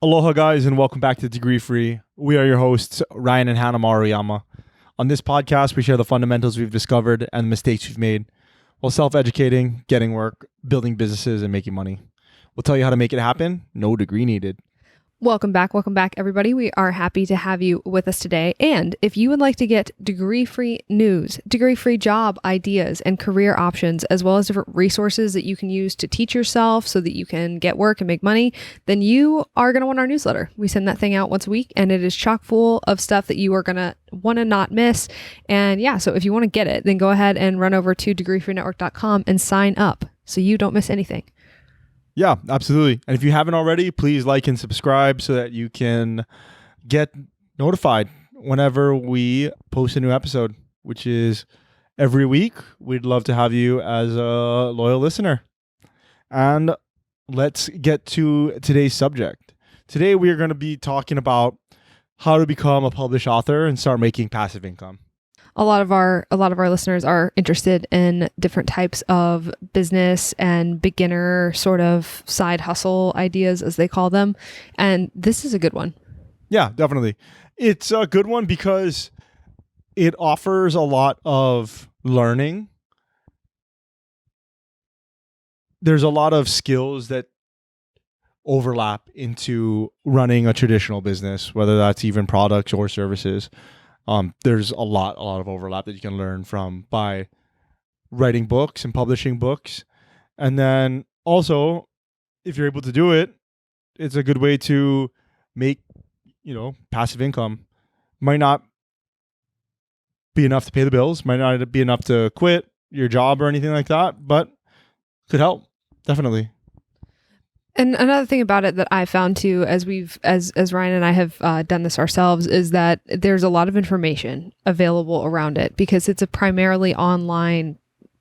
Aloha, guys, and welcome back to Degree Free. We are your hosts, Ryan and Hannah Maruyama. On this podcast, we share the fundamentals we've discovered and the mistakes we've made while self-educating, getting work, building businesses, and making money. We'll tell you how to make it happen. No degree needed. Welcome back, everybody. We are happy to have you with us today. And if you would like to get degree-free news, degree-free job ideas, and career options, as well as different resources that you can use to teach yourself so that you can get work and make money, then you are going to want our newsletter. We send that thing out once a week, and it is chock full of stuff that you are going to want to not miss. And yeah, so if you want to get it, then go ahead and run over to degreefreenetwork.com and sign up so you don't miss anything. Yeah, absolutely. And if you haven't already, please like and subscribe so that you can get notified whenever we post a new episode, which is every week. We'd love to have you as a loyal listener. And let's get to today's subject. Today, we are going to be talking about how to become a published author and start making passive income. A lot of our listeners are interested in different types of business and beginner sort of side hustle ideas, as they call them. And this is a good one. Yeah, definitely. It's a good one because it offers a lot of learning. There's a lot of skills that overlap into running a traditional business, whether that's even products or services. There's a lot of overlap that you can learn from by writing books and publishing books. And then also, if you're able to do it, it's a good way to make, passive income. Might not be enough to pay the bills, might not be enough to quit your job or anything like that, but could help, definitely. And another thing about it that I found too, as Ryan and I have done this ourselves, is that there's a lot of information available around it because it's a primarily online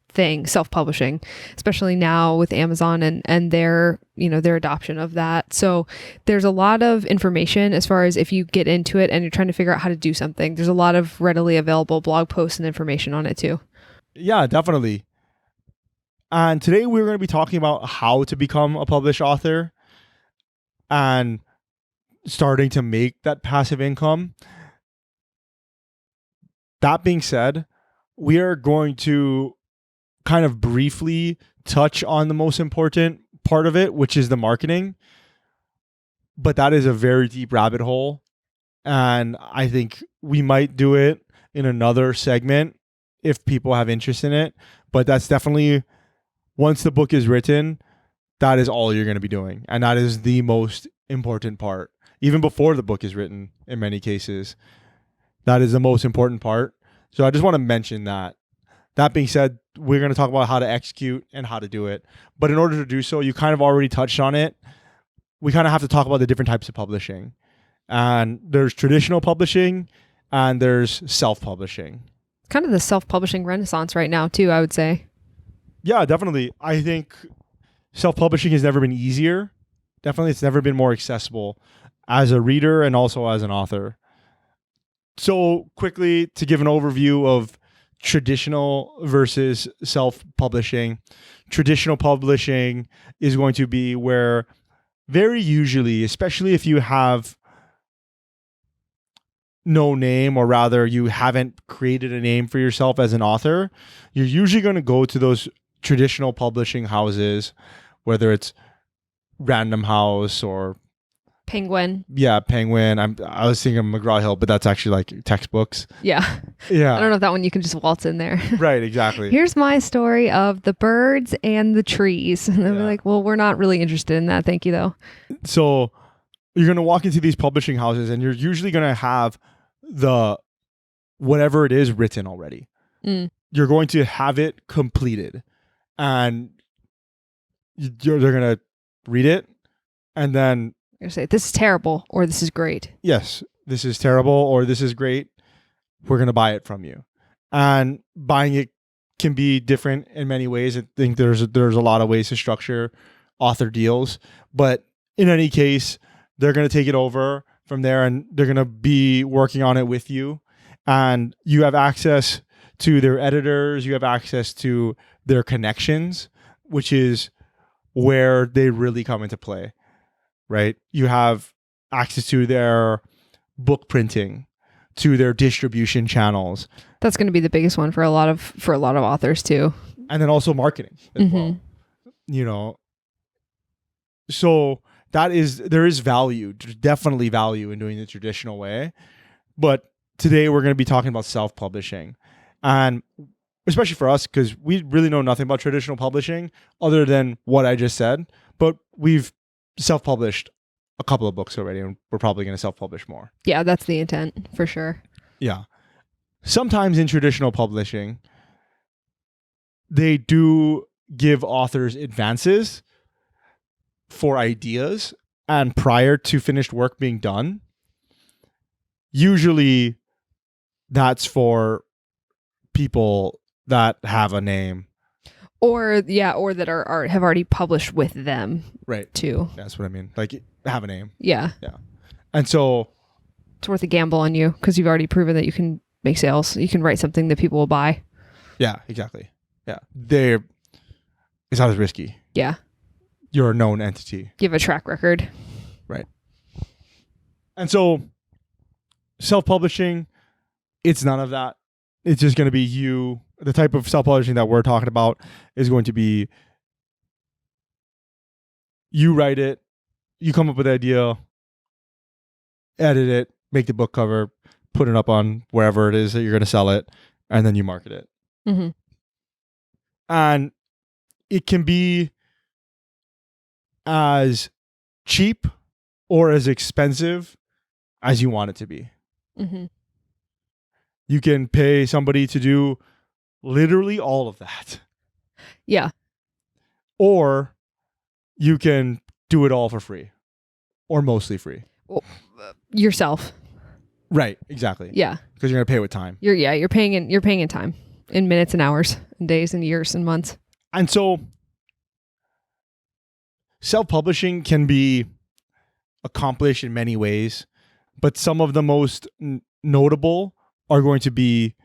thing, self-publishing, especially now with Amazon and their adoption of that. So there's a lot of information as far as if you get into it and you're trying to figure out how to do something. There's a lot of readily available blog posts and information on it too. Yeah, definitely. And today we're going to be talking about how to become a published author and starting to make that passive income. That being said, we are going to kind of briefly touch on the most important part of it, which is the marketing. But that is a very deep rabbit hole. And I think we might do it in another segment if people have interest in it. But that's definitely... once the book is written, that is all you're going to be doing. And that is the most important part. Even before the book is written, in many cases, that is the most important part. So I just want to mention that. That being said, we're going to talk about how to execute and how to do it. But in order to do so, you kind of already touched on it. We kind of have to talk about the different types of publishing. And there's traditional publishing and there's self-publishing. Kind of the self-publishing renaissance right now too, I would say. Yeah, definitely. I think self-publishing has never been easier. Definitely, it's never been more accessible as a reader and also as an author. So quickly, to give an overview of traditional versus self-publishing. Traditional publishing is going to be where very usually, especially if you have no name, or rather you haven't created a name for yourself as an author, you're usually going to go to those traditional publishing houses, whether it's Random House or Penguin. Yeah, Penguin. I was thinking McGraw-Hill, but that's actually like textbooks. Yeah. Yeah. I don't know if that one you can just waltz in there. Right, exactly. Here's my story of the birds and the trees. And they'll be like, well, we're not really interested in that. Thank you, though. So you're going to walk into these publishing houses and you're usually going to have the whatever it is written already. You're going to have it completed. And they're going to read it and then you're going to say, this is terrible or this is great. Yes, this is terrible or this is great. We're going to buy it from you. And buying it can be different in many ways. I think there's a lot of ways to structure author deals. But in any case, they're going to take it over from there and they're going to be working on it with you. And you have access to their editors. You have access to their connections, which is where they really come into play, right? You have access to their book printing, to their distribution channels. That's going to be the biggest one for a lot of authors too. And then also marketing as well. You know, so there is value, definitely value in doing the traditional way. But today we're going to be talking about self-publishing. And especially for us, because we really know nothing about traditional publishing other than what I just said. But we've self-published a couple of books already, and we're probably going to self-publish more. Yeah, that's the intent for sure. Yeah. Sometimes in traditional publishing, they do give authors advances for ideas, and prior to finished work being done, usually that's for people that have a name. Or that have already published with them. Right. Too. That's what I mean. Like, have a name. Yeah. Yeah. And so it's worth a gamble on you because you've already proven that you can make sales. You can write something that people will buy. Yeah, exactly. Yeah. It's not as risky. Yeah. You're a known entity. You have a track record. Right. And so self-publishing, it's none of that. It's just going to be you. The type of self-publishing that we're talking about is going to be you write it, you come up with the idea, edit it, make the book cover, put it up on wherever it is that you're going to sell it, and then you market it. Mm-hmm. And it can be as cheap or as expensive as you want it to be. Mm-hmm. You can pay somebody to do literally all of that. Yeah. Or you can do it all for free or mostly free. Well, yourself. Right. Exactly. Yeah. Because you're going to pay with time. You're paying in time, in minutes and hours and days and years and months. And so self-publishing can be accomplished in many ways, but some of the most notable are going to be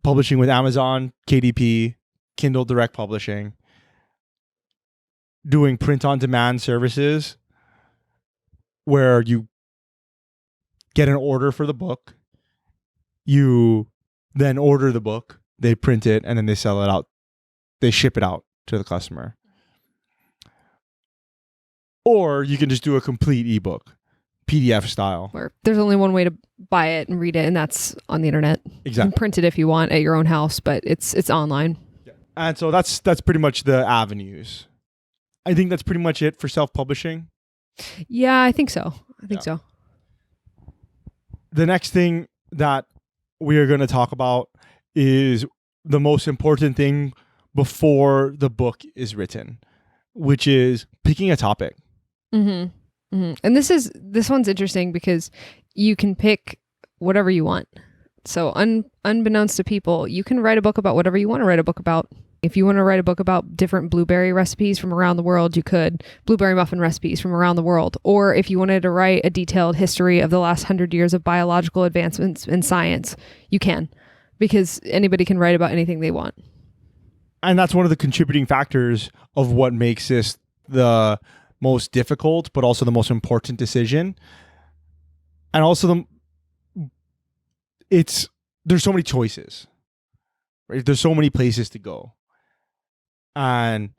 publishing with Amazon, KDP, Kindle Direct Publishing, doing print-on-demand services where you get an order for the book, you then order the book, they print it, and then they sell it out. They ship it out to the customer. Or you can just do a complete ebook, PDF style. Where there's only one way to buy it and read it, and that's on the internet. Exactly. You can print it if you want at your own house, but it's online. Yeah. And so that's pretty much the avenues. I think that's pretty much it for self-publishing. Yeah, I think so. So. The next thing that we are going to talk about is the most important thing before the book is written, which is picking a topic. Mm-hmm. Mm-hmm. And this one's interesting because you can pick whatever you want. So unbeknownst to people, you can write a book about whatever you want to write a book about. If you want to write a book about different blueberry recipes from around the world, you could. Blueberry muffin recipes from around the world. Or if you wanted to write a detailed history of the last 100 years of biological advancements in science, you can. Because anybody can write about anything they want. And that's one of the contributing factors of what makes this the most difficult, but also the most important decision. And also there's so many choices, right? There's so many places to go. And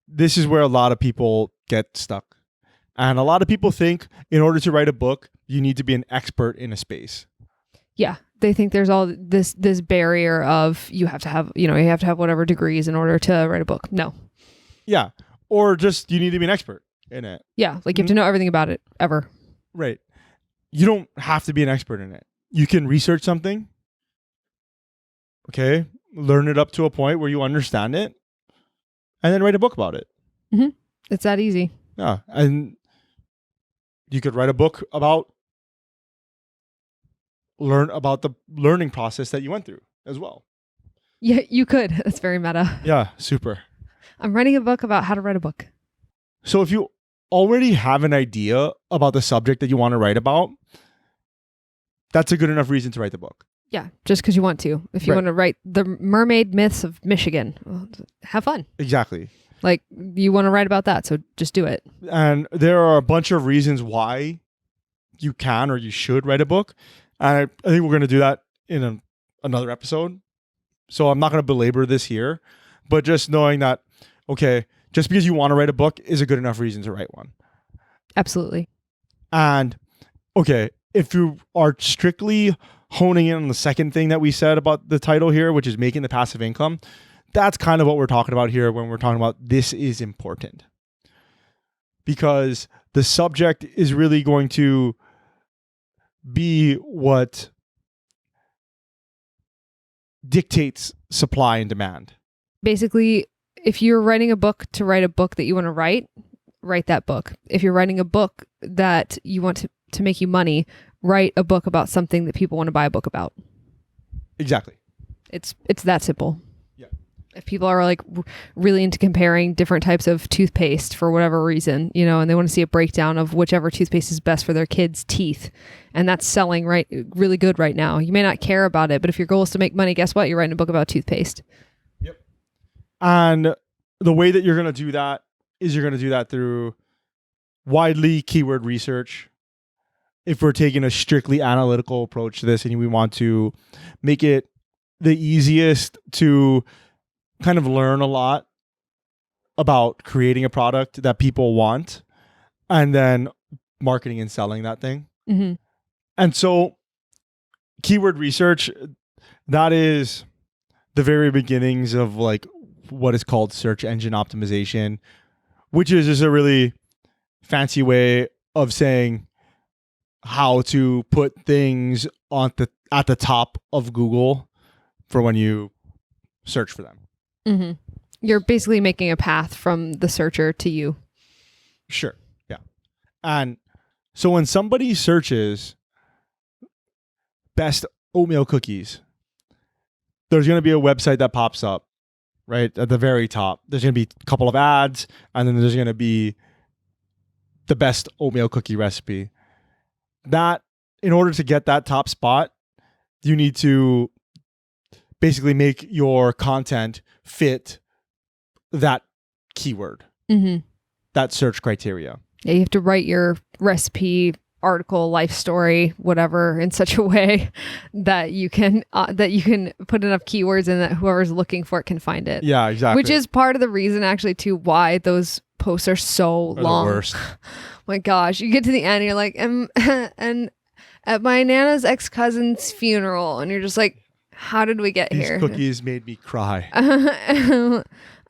this is where a lot of people get stuck. And a lot of people think in order to write a book, you need to be an expert in a space. Yeah. They think there's all this barrier of you have to have whatever degrees in order to write a book. No. Yeah. Or just you need to be an expert in it. Yeah. Like you have to know everything about it ever. Right. You don't have to be an expert in it. You can research something. Okay. Learn it up to a point where you understand it. And then write a book about it. Mm-hmm. It's that easy. Yeah. And you could write a book about the learning process that you went through as well. Yeah, you could. That's very meta. Yeah, super. I'm writing a book about how to write a book. So if you already have an idea about the subject that you want to write about, that's a good enough reason to write the book. Yeah, just because you want to. If you want to write the mermaid myths of Michigan, well, have fun. Exactly. Like, you want to write about that, so just do it. And there are a bunch of reasons why you can or you should write a book. And I think we're going to do that in another episode. So I'm not going to belabor this here, but just knowing that, okay, just because you want to write a book is a good enough reason to write one. Absolutely. And okay, if you are strictly honing in on the second thing that we said about the title here, which is making the passive income, that's kind of what we're talking about here when we're talking about this is important. Because the subject is really going to be what dictates supply and demand. Basically, if you're writing a book to write a book that you want to write that book. If you're writing a book that you want to make you money, write a book about something that people want to buy a book about. Exactly. It's that simple. Yeah. If people are like really into comparing different types of toothpaste for whatever reason, you know, and they want to see a breakdown of whichever toothpaste is best for their kids' teeth, and that's selling really good right now. You may not care about it, but if your goal is to make money, guess what? You're writing a book about toothpaste. Yep. And the way that you're going to do that is you're going to do that through widely keyword research. If we're taking a strictly analytical approach to this and we want to make it the easiest to kind of learn a lot about creating a product that people want and then marketing and selling that thing. Mm-hmm. And so keyword research, that is the very beginnings of like what is called search engine optimization, which is just a really fancy way of saying how to put things at the top of Google for when you search for them. Mm-hmm. You're basically making a path from the searcher to you. Sure. Yeah. And so when somebody searches best oatmeal cookies, there's going to be a website that pops up right at the very top. There's going to be a couple of ads, and then there's going to be the best oatmeal cookie recipe. That, in order to get that top spot, you need to basically make your content fit that keyword, that search criteria. Yeah, you have to write your recipe, article, life story, whatever, in such a way that you can put enough keywords in that whoever's looking for it can find it. Yeah, exactly. Which is part of the reason, actually, too, why those posts are so long. The worst. My gosh, you get to the end, and you're like, and at my Nana's ex-cousin's funeral, and you're just like, how did we get here? These cookies made me cry.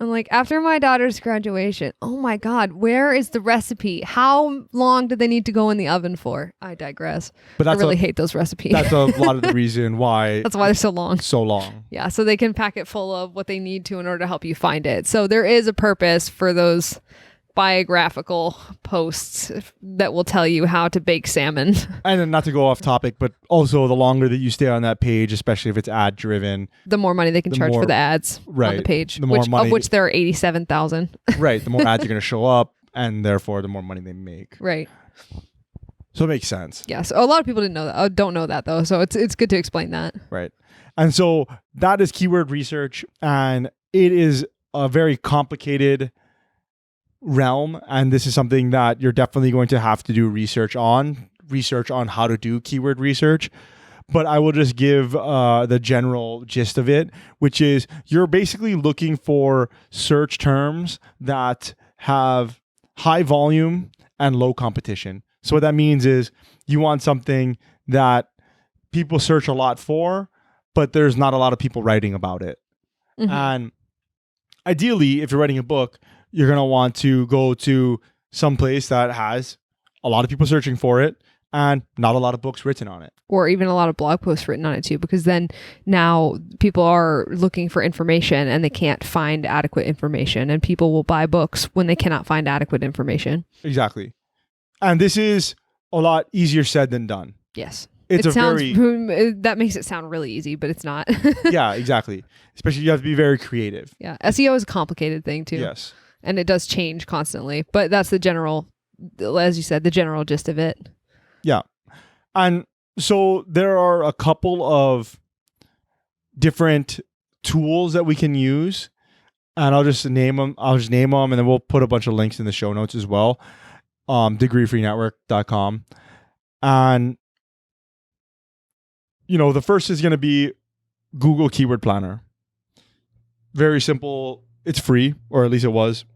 I'm like, after my daughter's graduation, oh my God, where is the recipe? How long did they need to go in the oven for? I digress. But I really hate those recipes. That's a lot of the reason why. That's why they're so long. So long. Yeah, so they can pack it full of what they need to in order to help you find it. So there is a purpose for those biographical posts that will tell you how to bake salmon. And then, not to go off topic, but also the longer that you stay on that page, especially if it's ad driven, the more money they can charge for the ads on the page, of which there are 87,000. Right. The more ads are going to show up, and therefore the more money they make. Right. So it makes sense. Yeah. So a lot of people don't know that though. So it's good to explain that. Right. And so that is keyword research, and it is a very complicated realm, and this is something that you're definitely going to have to do research on how to do keyword research. But I will just give the general gist of it, which is you're basically looking for search terms that have high volume and low competition. So what that means is you want something that people search a lot for, but there's not a lot of people writing about it. Mm-hmm. And ideally, if you're writing a book, you're going to want to go to some place that has a lot of people searching for it and not a lot of books written on it. Or even a lot of blog posts written on it too, because then now people are looking for information and they can't find adequate information, and people will buy books when they cannot find adequate information. Exactly. And this is a lot easier said than done. Yes. That makes it sound really easy, but it's not. Yeah, exactly. Especially you have to be very creative. Yeah. SEO is a complicated thing too. Yes. And it does change constantly, but that's the general, as you said, the general gist of it. Yeah. And so there are a couple of different tools that we can use, and I'll just name them, and then we'll put a bunch of links in the show notes as well. Degreefreenetwork.com. And, the first is going to be Google Keyword Planner. Very simple. It's free, or at least it was.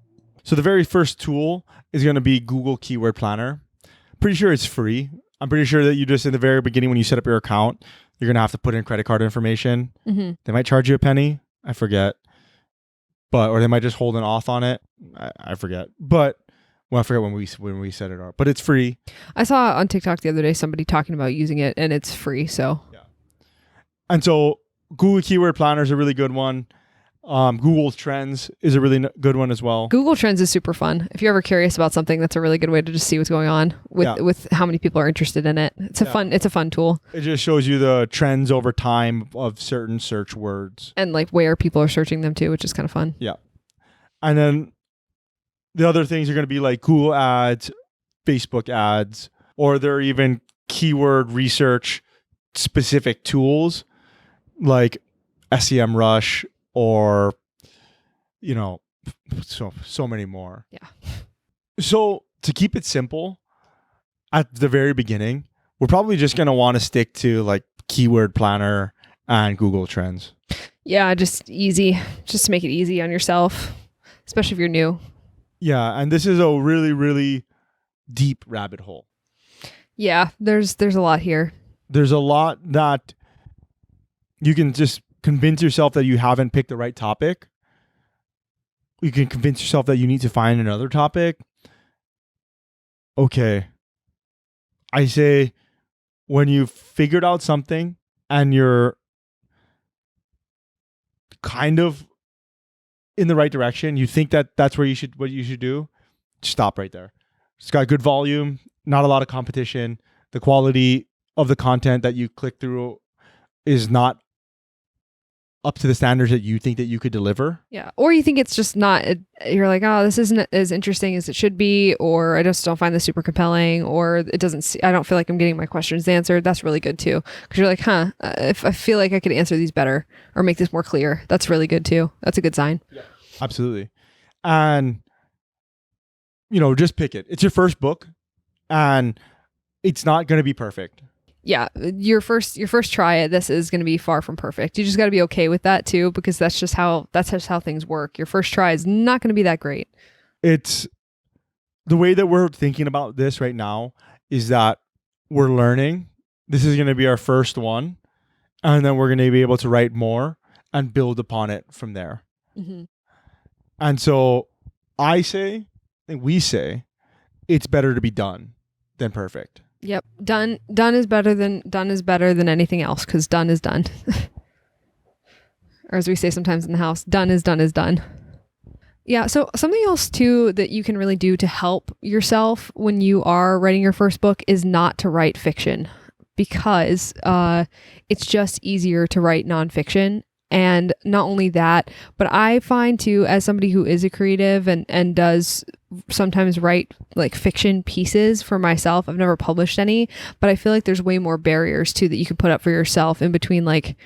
So the very first tool is going to be Google Keyword Planner. Pretty sure it's free. I'm pretty sure that you just, in the very beginning, when you set up your account, you're going to have to put in credit card information. Mm-hmm. They might charge you a penny. I forget. Or they might just hold an auth on it. I forget. I forget when we set it up. But it's free. I saw on TikTok the other day somebody talking about using it, and it's free. So yeah. And so Google Keyword Planner is a really good one. Google Trends is a really good one as well. Google Trends is super fun. If you're ever curious about something, that's a really good way to just see what's going on with how many people are interested in it. It's a fun tool. It just shows you the trends over time of certain search words. And like where people are searching them to, which is kind of fun. Yeah. And then the other things are going to be like Google ads, Facebook ads, or there are even keyword research specific tools like SEMrush, or so many more. Yeah. So to keep it simple, at the very beginning, we're probably just going to want to stick to like Keyword Planner and Google Trends. Yeah, just easy. Just to make it easy on yourself, especially if you're new. Yeah, and this is a really, really deep rabbit hole. Yeah, there's a lot here. There's a lot that you can just convince yourself that you haven't picked the right topic. You can convince yourself that you need to find another topic. Okay. I say when you've figured out something and you're kind of in the right direction, you think that that's what you should do, stop right there. It's got good volume, not a lot of competition. The quality of the content that you click through is not up to the standards that you think that you could deliver. Yeah. Or you think it's just not, you're like, oh, this isn't as interesting as it should be, or I just don't find this super compelling, or I don't feel like I'm getting my questions answered. That's really good too. Because you're like, if I feel like I could answer these better or make this more clear, that's really good too. That's a good sign. Yeah. Absolutely. And, just pick it. It's your first book and it's not going to be perfect. Yeah, your first try at this is going to be far from perfect. You just got to be okay with that too, because that's just how things work. Your first try is not going to be that great. It's the way that we're thinking about this right now is that we're learning. This is going to be our first one, and then we're going to be able to write more and build upon it from there. Mm-hmm. And so we say it's better to be done than perfect. Yep. Done is better than anything else, because done is done. Or as we say sometimes in the house, done is done. Yeah. So something else too that you can really do to help yourself when you are writing your first book is not to write fiction, because it's just easier to write nonfiction. And not only that, but I find too, as somebody who is a creative and does sometimes write like fiction pieces for myself, I've never published any, but I feel like there's way more barriers too that you can put up for yourself in between like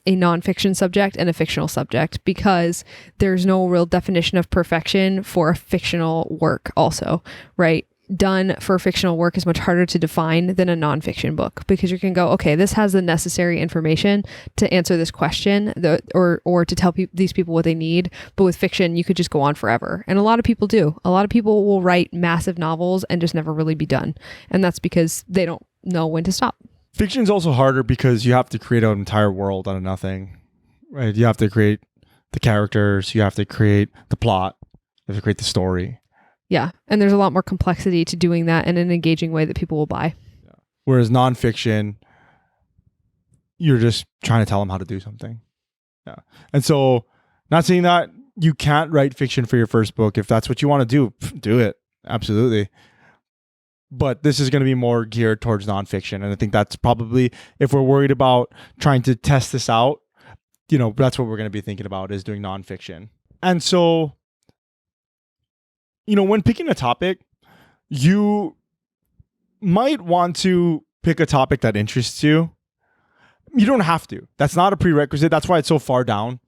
a nonfiction subject and a fictional subject, because there's no real definition of perfection for a fictional work also, right? Done for fictional work is much harder to define than a nonfiction book, because you can go, okay, this has the necessary information to answer this question or to tell these people what they need. But with fiction, you could just go on forever. And a lot of people do. A lot of people will write massive novels and just never really be done. And that's because they don't know when to stop. Fiction is also harder because you have to create an entire world out of nothing, right? You have to create the characters, you have to create the plot, you have to create the story. Yeah. And there's a lot more complexity to doing that in an engaging way that people will buy. Yeah. Whereas nonfiction, you're just trying to tell them how to do something. Yeah. And so, not saying that you can't write fiction for your first book. If that's what you want to do it. Absolutely. But this is going to be more geared towards nonfiction. And I think that's probably, if we're worried about trying to test this out, that's what we're going to be thinking about, is doing nonfiction. And so, when picking a topic, you might want to pick a topic that interests you. You don't have to. That's not a prerequisite. That's why it's so far down.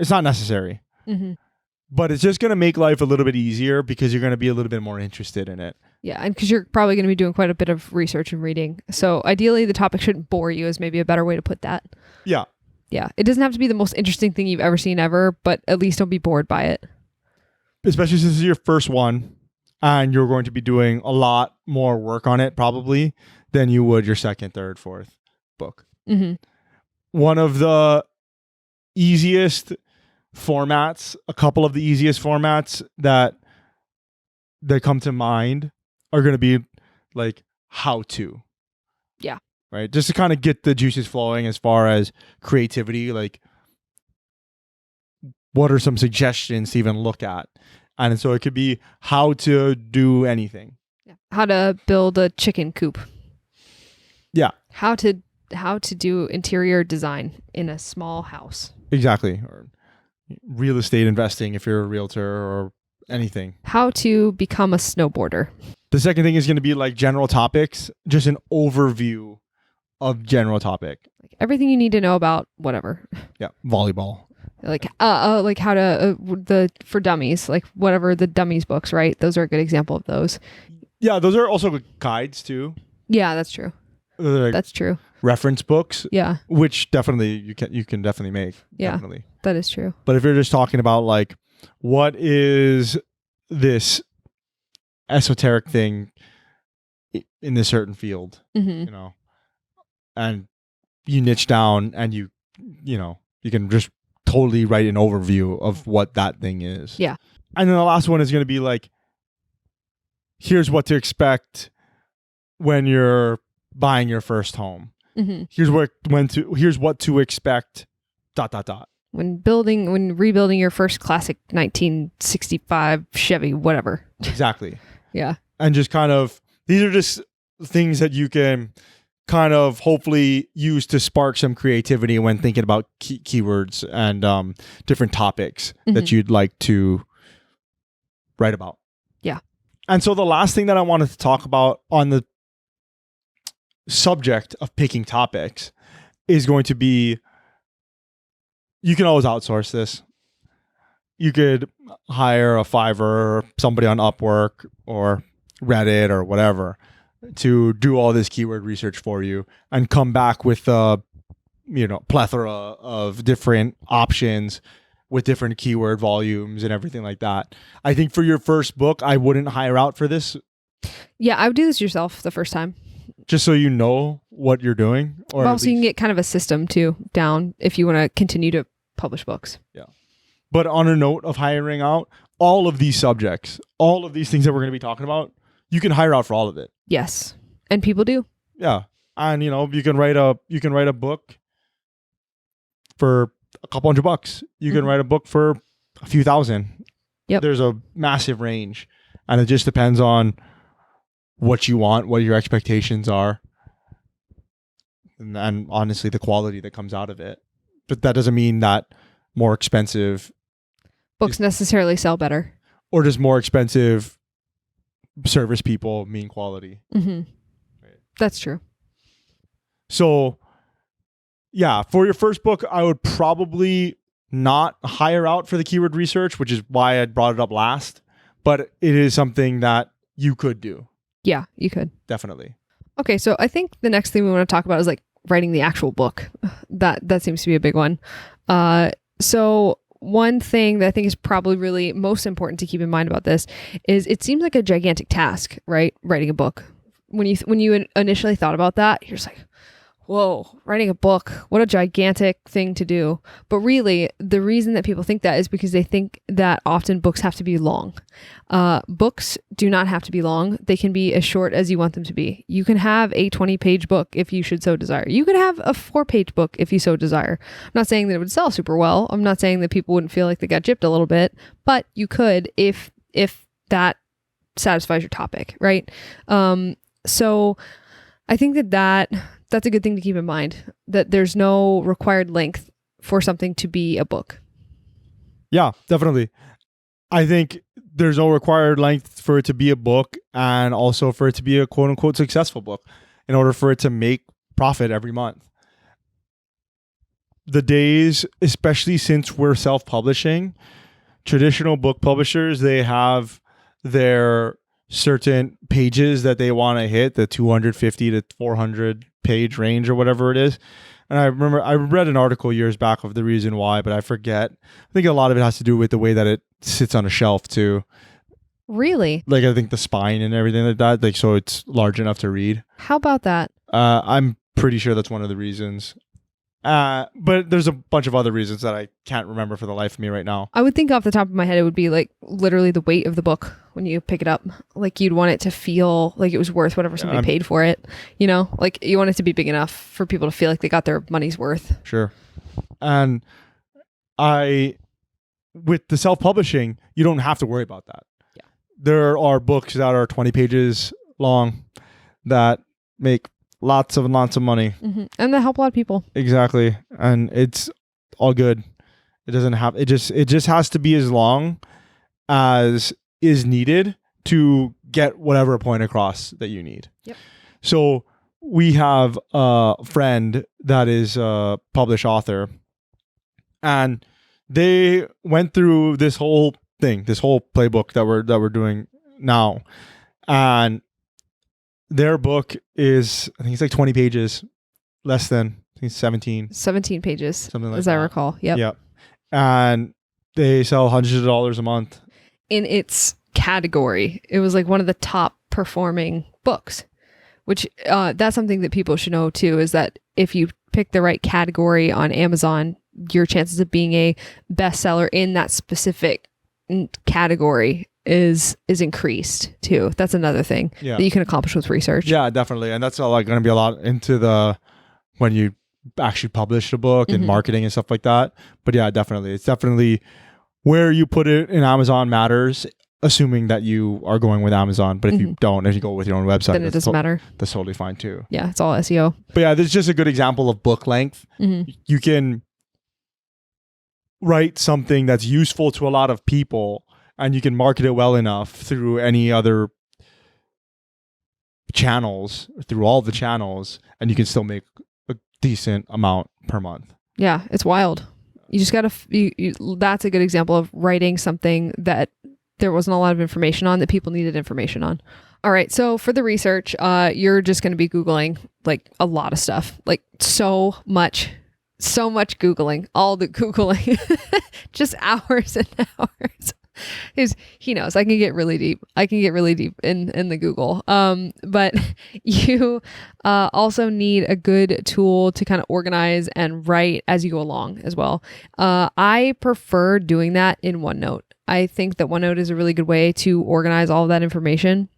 It's not necessary. Mm-hmm. But it's just going to make life a little bit easier because you're going to be a little bit more interested in it. Yeah, and because you're probably going to be doing quite a bit of research and reading. So ideally, the topic shouldn't bore you is maybe a better way to put that. Yeah. Yeah, it doesn't have to be the most interesting thing you've ever seen ever, but at least don't be bored by it. Especially since this is your first one and you're going to be doing a lot more work on it probably than you would your second, third, fourth book. Mm-hmm. One of the easiest formats, a couple of the easiest formats that come to mind are going to be like how to. Yeah. Right? Just to kind of get the juices flowing as far as creativity, like what are some suggestions to even look at? And so it could be how to do anything. Yeah. How to build a chicken coop. Yeah. How to do interior design in a small house. Exactly. Or real estate investing if you're a realtor or anything. How to become a snowboarder. The second thing is going to be like general topics, just an overview of general topic. Like everything you need to know about whatever. Yeah, volleyball. Like how to for dummies, like whatever the dummies books, right? Those are a good example of those. Yeah, those are also good guides too. Yeah, that's true. Like that's true. Reference books. Yeah. Which definitely you can definitely make. Yeah. Definitely. That is true. But if you're just talking about like what is this esoteric thing in this certain field, Mm-hmm. And you niche down and you can just totally write an overview of what that thing is. Yeah. And then the last one is going to be like, here's what to expect when you're buying your first home. Mm-hmm. Here's what to expect. ... When rebuilding your first classic 1965 Chevy, whatever. Exactly. Yeah. And just kind of, these are just things that you can kind of hopefully use to spark some creativity when thinking about keywords and different topics that you'd like to write about. Yeah. And so the last thing that I wanted to talk about on the subject of picking topics is going to be, you can always outsource this. You could hire a Fiverr or somebody on Upwork or Reddit or whatever to do all this keyword research for you and come back with a plethora of different options with different keyword volumes and everything like that. I think for your first book, I wouldn't hire out for this. Yeah, I would do this yourself the first time. Just so you know what you're doing. Or well, so you can get kind of a system too down if you want to continue to publish books. Yeah. But on a note of hiring out, all of these subjects, all of these things that we're going to be talking about, you can hire out for all of it. Yes. And people do. Yeah. And you can write a book for a couple $100. You can write a book for a few thousand. Yep. There's a massive range. And it just depends on what you want, what your expectations are. And honestly, the quality that comes out of it. But that doesn't mean that more expensive books necessarily sell better. Or just more expensive service people mean quality. Mm-hmm. Right. That's true. So, yeah, for your first book, I would probably not hire out for the keyword research, which is why I brought it up last. But it is something that you could do. Yeah, you could. Definitely. Okay, so I think the next thing we want to talk about is like writing the actual book. That seems to be a big one. So one thing that I think is probably really most important to keep in mind about this is it seems like a gigantic task, right? Writing a book. When you initially thought about that, you're just like, whoa, writing a book, what a gigantic thing to do. But really, the reason that people think that is because they think that often books have to be long. Books do not have to be long. They can be as short as you want them to be. You can have a 20-page book if you should so desire. You could have a 4-page book if you so desire. I'm not saying that it would sell super well. I'm not saying that people wouldn't feel like they got gypped a little bit, but you could if that satisfies your topic, right? So I think that's a good thing to keep in mind, that there's no required length for something to be a book. Yeah, definitely. I think there's no required length for it to be a book and also for it to be a quote unquote successful book in order for it to make profit every month. The days, especially since we're self-publishing, traditional book publishers, they have their certain pages that they want to hit, the 250 to 400 page range or whatever it is. And I remember I read an article years back of the reason why, but I forget. I think a lot of it has to do with the way that it sits on a shelf too. Really? Like I think the spine and everything like that, like so it's large enough to read. How about that? I'm pretty sure that's one of the reasons. But there's a bunch of other reasons that I can't remember for the life of me right now. I would think off the top of my head, it would be like literally the weight of the book when you pick it up. Like you'd want it to feel like it was worth whatever somebody paid for it. You know, like you want it to be big enough for people to feel like they got their money's worth. Sure. And with the self-publishing, you don't have to worry about that. Yeah. There are books that are 20 pages long that make lots of money. Mm-hmm. And that help a lot of people. Exactly. And it's all good. It doesn't have, it just has to be as long as is needed to get whatever point across that you need. Yep. So we have a friend that is a published author, and they went through this whole thing, this whole playbook that we're doing now. And their book is, I think it's like 20 pages, less than, I think it's 17. 17 pages, something like as that. I recall. Yep. Yep. And they sell hundreds of dollars a month. In its category, it was like one of the top performing books, which that's something that people should know too, is that if you pick the right category on Amazon, your chances of being a bestseller in that specific category is increased too. That's another thing that you can accomplish with research. Yeah, definitely. And that's like going to be a lot into the when you actually publish a book and marketing and stuff like that. But yeah, definitely. It's definitely where you put it in Amazon matters, assuming that you are going with Amazon. But if you don't, if you go with your own website, then it doesn't matter. That's totally fine too. Yeah, it's all SEO. But yeah, this is just a good example of book length. You can write something that's useful to a lot of people, and you can market it well enough through any other channels, through all the channels, and you can still make a decent amount per month. Yeah, it's wild. You just gotta, that's a good example of writing something that there wasn't a lot of information on that people needed information on. All right, so for the research, you're just going to be Googling like a lot of stuff, like so much Googling, all the Googling, just hours and hours. He knows I can get really deep. In the Google. But you also need a good tool to kind of organize and write as you go along as well. I prefer doing that in OneNote. I think that OneNote is a really good way to organize all of that information,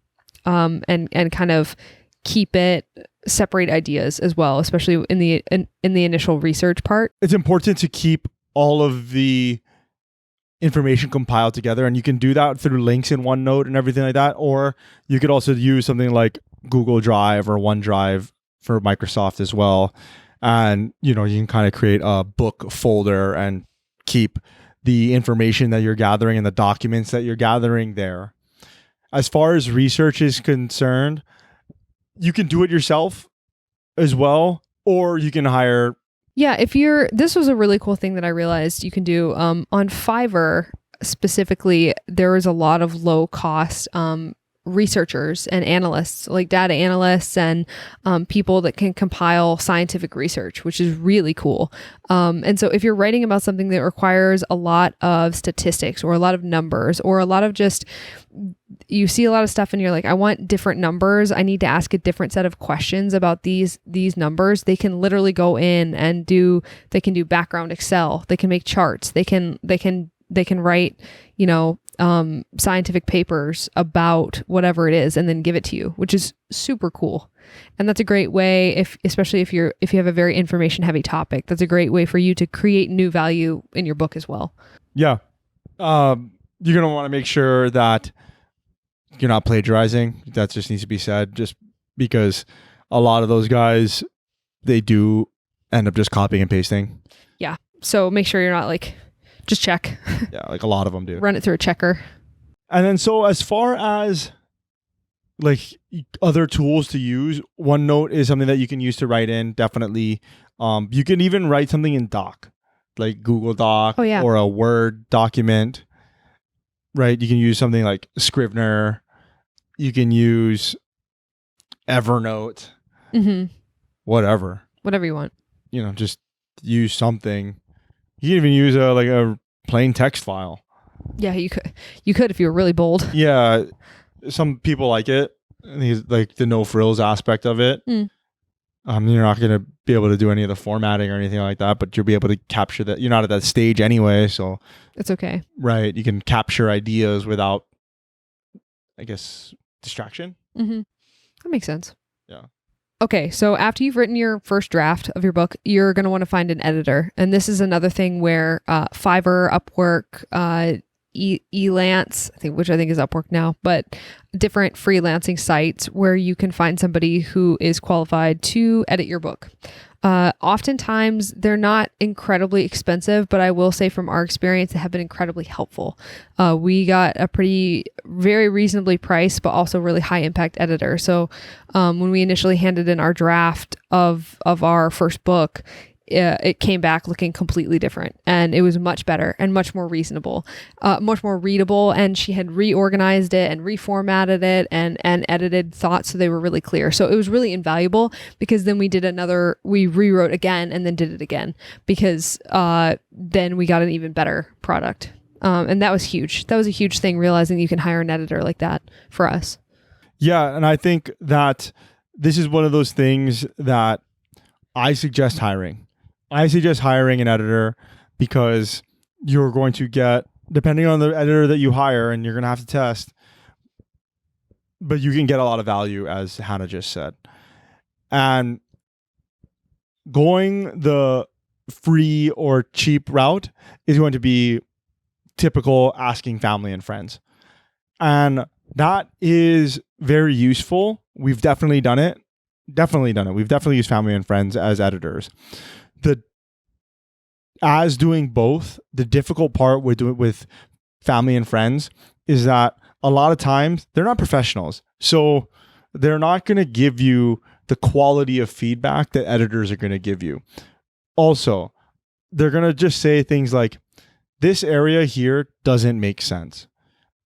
and kind of keep it, separate ideas as well, especially in the initial research part. It's important to keep all of the information compiled together, and you can do that through links in OneNote and everything like that. Or you could also use something like Google Drive or OneDrive for Microsoft as well. And, you can kind of create a book folder and keep the information that you're gathering and the documents that you're gathering there. As far as research is concerned, you can do it yourself as well, or you can hire. Yeah, this was a really cool thing that I realized you can do on Fiverr specifically. There is a lot of low cost researchers and analysts, like data analysts and people that can compile scientific research, which is really cool. And so if you're writing about something that requires a lot of statistics or a lot of numbers or a lot of just, you see a lot of stuff and you're like, I want different numbers. I need to ask a different set of questions about these numbers. They can literally go in and do background Excel. They can make charts. They can write, scientific papers about whatever it is and then give it to you, which is super cool. And that's a great way, especially if you have a very information heavy topic, that's a great way for you to create new value in your book as well. Yeah. You're going to want to make sure that you're not plagiarizing. That just needs to be said, just because a lot of those guys, they do end up just copying and pasting. Yeah. So make sure you're not just check. Yeah, like a lot of them do. Run it through a checker. And then so as far as other tools to use, OneNote is something that you can use to write in, definitely. You can even write something in Doc, like Google Doc or a Word document. right? You can use something like Scrivener. You can use Evernote, whatever. Whatever you want. Just use something. You can even use a plain text file. Yeah, you could. You could if you were really bold. Yeah, some people like it. Like the no frills aspect of it. Mm. You're not going to be able to do any of the formatting or anything like that, but you'll be able to capture that. You're not at that stage anyway, so it's okay. Right, you can capture ideas without, I guess, distraction. That makes sense. Yeah. Okay, so after you've written your first draft of your book, you're going to want to find an editor. And this is another thing where Fiverr, Upwork, Elance, which I think is Upwork now, but different freelancing sites where you can find somebody who is qualified to edit your book. Oftentimes they're not incredibly expensive, but I will say from our experience, they have been incredibly helpful. We got a very reasonably priced, but also really high impact editor. So when we initially handed in our draft of our first book, it came back looking completely different, and it was much better and much more reasonable, much more readable. And she had reorganized it and reformatted it and edited thoughts so they were really clear. So it was really invaluable, because then we rewrote again and then did it again, because then we got an even better product. And that was huge. That was a huge thing, realizing you can hire an editor like that for us. Yeah, and I think that this is one of those things that I suggest hiring. I suggest hiring an editor, because you're going to get, depending on the editor that you hire, and you're going to have to test, but you can get a lot of value, as Hannah just said. And going the free or cheap route is going to be typical asking family and friends. And that is very useful. We've definitely done it. We've definitely used family and friends as editors. As doing both, the difficult part with family and friends is that a lot of times they're not professionals. So they're not going to give you the quality of feedback that editors are going to give you. Also, they're going to just say things like, this area here doesn't make sense.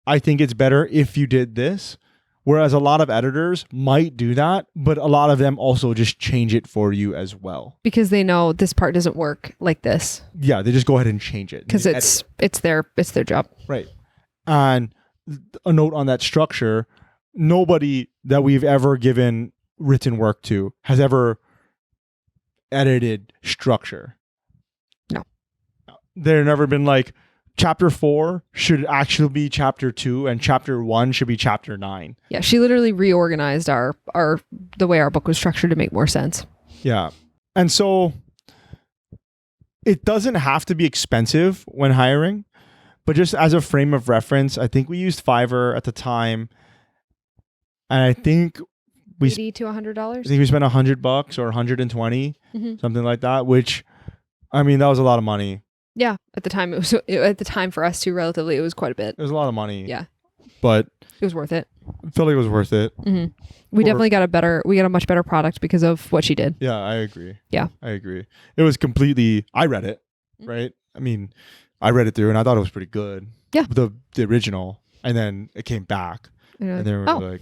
I think it's better if you did this. Whereas a lot of editors might do that, but a lot of them also just change it for you as well. Because they know this part doesn't work like this. Yeah, they just go ahead and change it. Because it's their job. Right. And a note on that structure, nobody that we've ever given written work to has ever edited structure. No. They've never been like, chapter 4 should actually be chapter 2 and chapter 1 should be chapter 9. Yeah, she literally reorganized the way our book was structured to make more sense. Yeah. And so it doesn't have to be expensive when hiring, but just as a frame of reference, I think we used Fiverr at the time. And I think $80 to $100. I think we spent $100 or $120, something like that, which, I mean, that was a lot of money. Yeah, at the time at the time for us too, relatively, it was quite a bit. It was a lot of money. Yeah, but it was worth it. I feel like it was worth it. We definitely got a much better product because of what she did. Yeah, I agree. Yeah, I agree. It was completely. I read it, right? I mean, I read it through and I thought it was pretty good. Yeah, the original, and then it came back, and then we were like,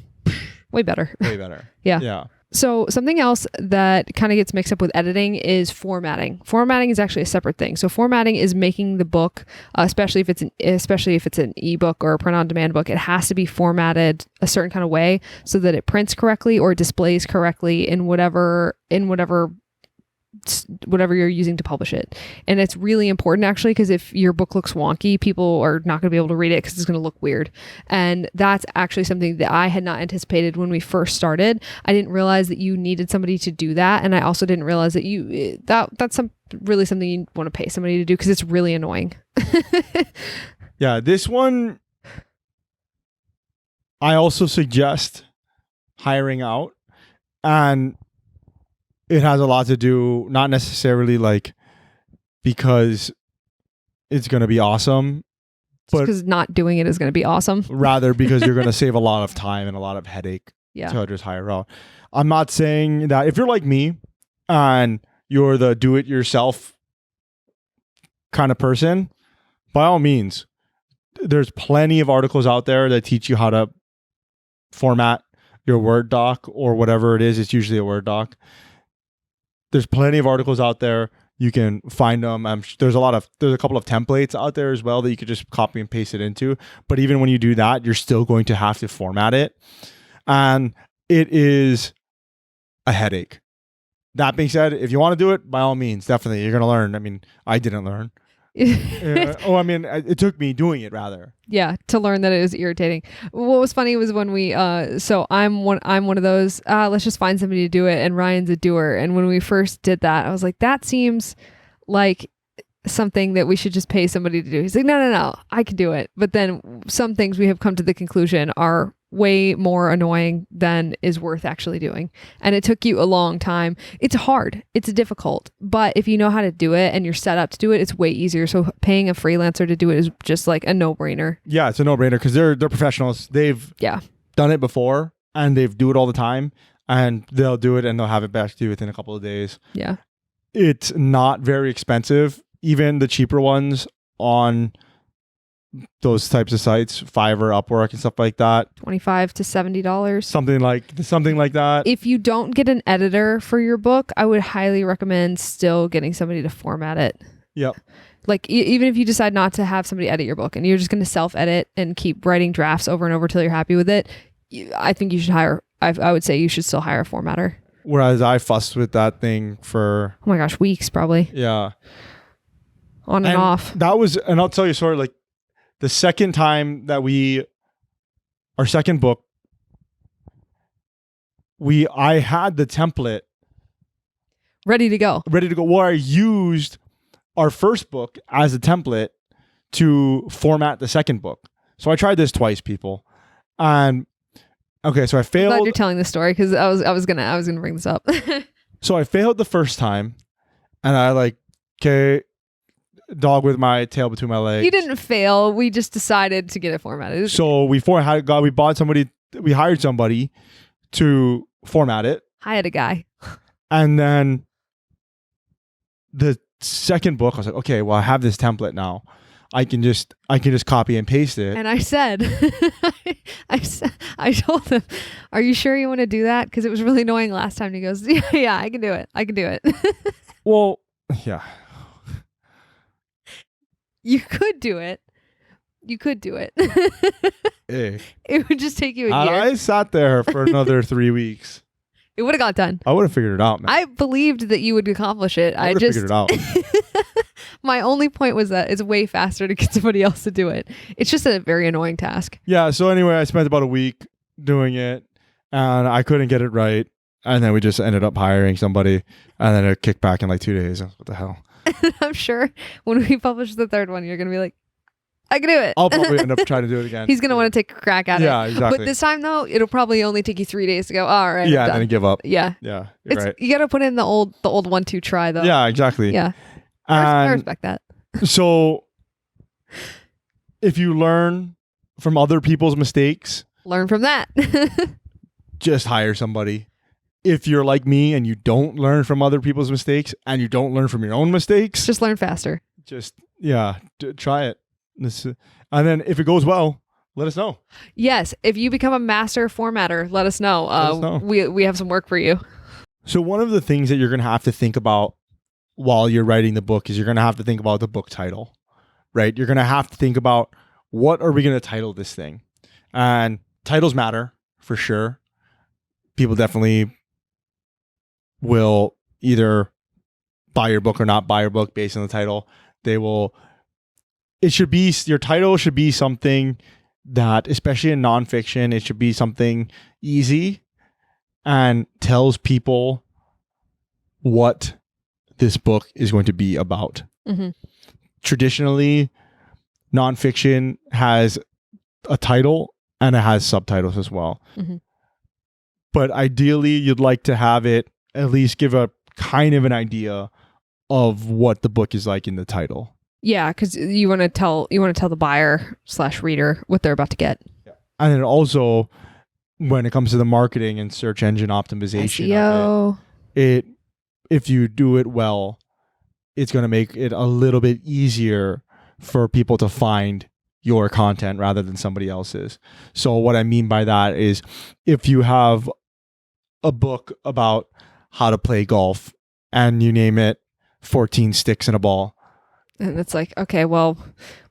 way better. Way better. Yeah. So something else that kind of gets mixed up with editing is formatting. Formatting is actually a separate thing. So formatting is making the book, especially if it's an ebook or a print-on-demand book, it has to be formatted a certain kind of way so that it prints correctly or displays correctly in whatever you're using to publish it. And it's really important, actually, because if your book looks wonky, people are not going to be able to read it because it's going to look weird. And that's actually something that I had not anticipated when we first started. I didn't realize that you needed somebody to do that. And I also didn't realize that that's really something you want to pay somebody to do, because it's really annoying. Yeah, this one, I also suggest hiring out. And it has a lot to do, not necessarily like because it's going to be awesome, but because not doing it is going to be awesome. Rather because you're going to save a lot of time and a lot of headache to just hire out. I'm not saying that if you're like me and you're the do-it-yourself kind of person, by all means, there's plenty of articles out there that teach you how to format your Word doc or whatever it is. It's usually a Word doc. There's plenty of articles out there. You can find them. There's a couple of templates out there as well that you could just copy and paste it into. But even when you do that, you're still going to have to format it. And it is a headache. That being said, if you want to do it, by all means, definitely, you're going to learn. I mean, I didn't learn. It took me doing it rather. Yeah, to learn that it was irritating. What was funny was when we so I'm one of those let's just find somebody to do it, and Ryan's a doer. And when we first did that, I was like, that seems like something that we should just pay somebody to do. He's like, no, I can do it. But then some things we have come to the conclusion are way more annoying than is worth actually doing. And it took you a long time. It's hard. It's difficult. But if you know how to do it and you're set up to do it, it's way easier. So paying a freelancer to do it is just like a no-brainer. Yeah, it's a no-brainer because they're professionals. They've done it before and they do it all the time, and they'll do it and they'll have it back to you within a couple of days. Yeah. It's not very expensive. Even the cheaper ones on those types of sites, Fiverr, Upwork, and stuff like that, $25 to $70, something like that. If you don't get an editor for your book, I would highly recommend still getting somebody to format it. Yep. Like even if you decide not to have somebody edit your book and you're just going to self-edit and keep writing drafts over and over till you're happy with it, I think you should hire. I would say you should still hire a formatter. Whereas I fussed with that thing for oh my gosh, weeks probably. Yeah. On and off. And I'll tell you a story. Like the second time that our second book, I had the template ready to go. Where I used our first book as a template to format the second book. So I tried this twice, people. And okay, so I failed. I'm glad you're telling this story because I was gonna bring this up. So I failed the first time, and I dog with my tail between my legs. You didn't fail. We just decided to get it formatted. So we hired somebody to format it. Hired a guy. And then the second book, I was like, okay, well, I have this template now. I can just copy and paste it. And I said, I told him, are you sure you want to do that? Because it was really annoying last time. And he goes, yeah, I can do it. Well, yeah. You could do it. Hey. It would just take you a year. I sat there for another 3 weeks. It would have got done. I would have figured it out, man. I believed that you would accomplish it. I would have figured it out. My only point was that it's way faster to get somebody else to do it. It's just a very annoying task. Yeah. So anyway, I spent about a week doing it, and I couldn't get it right. And then we just ended up hiring somebody, and then it kicked back in 2 days. What the hell? I'm sure when we publish the third one, you're going to be like, I can do it. I'll probably end up trying to do it again. He's going to want to take a crack at it. Yeah, exactly. But this time, though, it'll probably only take you 3 days to go, all right. Yeah, and then give up. Yeah. Yeah, you're right. You got to put in the old 1-2 try, though. Yeah, exactly. Yeah. I respect that. So if you learn from other people's mistakes, learn from that. Just hire somebody. If you're like me and you don't learn from other people's mistakes and you don't learn from your own mistakes, just learn faster. Try it. And then if it goes well, let us know. Yes. If you become a master formatter, let us know. Let us know. We have some work for you. So one of the things that you're going to have to think about while you're writing the book is you're going to have to think about the book title, right? You're going to have to think about, what are we going to title this thing? And titles matter for sure. People definitely will either buy your book or not buy your book based on the title. Your title should be something that, especially in nonfiction, it should be something easy and tells people what this book is going to be about. Mm-hmm. Traditionally, nonfiction has a title and it has subtitles as well. Mm-hmm. But ideally, you'd like to have it at least give a kind of an idea of what the book is like in the title. Yeah, because you want to tell the buyer/reader what they're about to get. Yeah. And then also, when it comes to the marketing and search engine optimization, SEO, if you do it well, it's going to make it a little bit easier for people to find your content rather than somebody else's. So what I mean by that is if you have a book about how to play golf and you name it 14 sticks and a ball. And it's like, okay, well,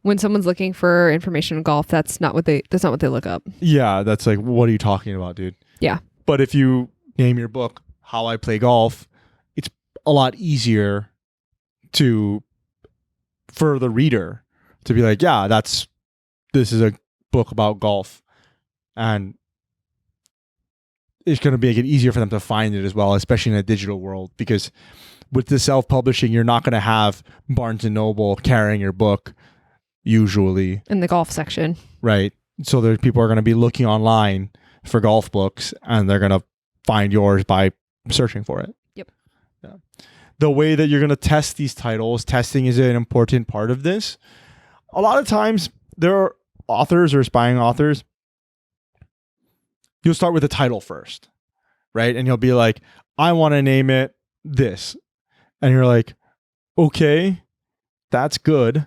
when someone's looking for information on golf, that's not what they look up. Yeah, that's like, what are you talking about, dude? Yeah. But if you name your book How I Play Golf, it's a lot easier for the reader to be like, yeah, this is a book about golf. And it's going to make it easier for them to find it as well, especially in a digital world, because with the self-publishing, you're not going to have Barnes & Noble carrying your book usually. In the golf section. Right. So there people are going to be looking online for golf books, and they're going to find yours by searching for it. Yep. Yeah. The way that you're going to test these titles, testing is an important part of this. A lot of times there are authors or aspiring authors, you'll start with the title first, right? And you'll be like, I want to name it this. And you're like, okay, that's good.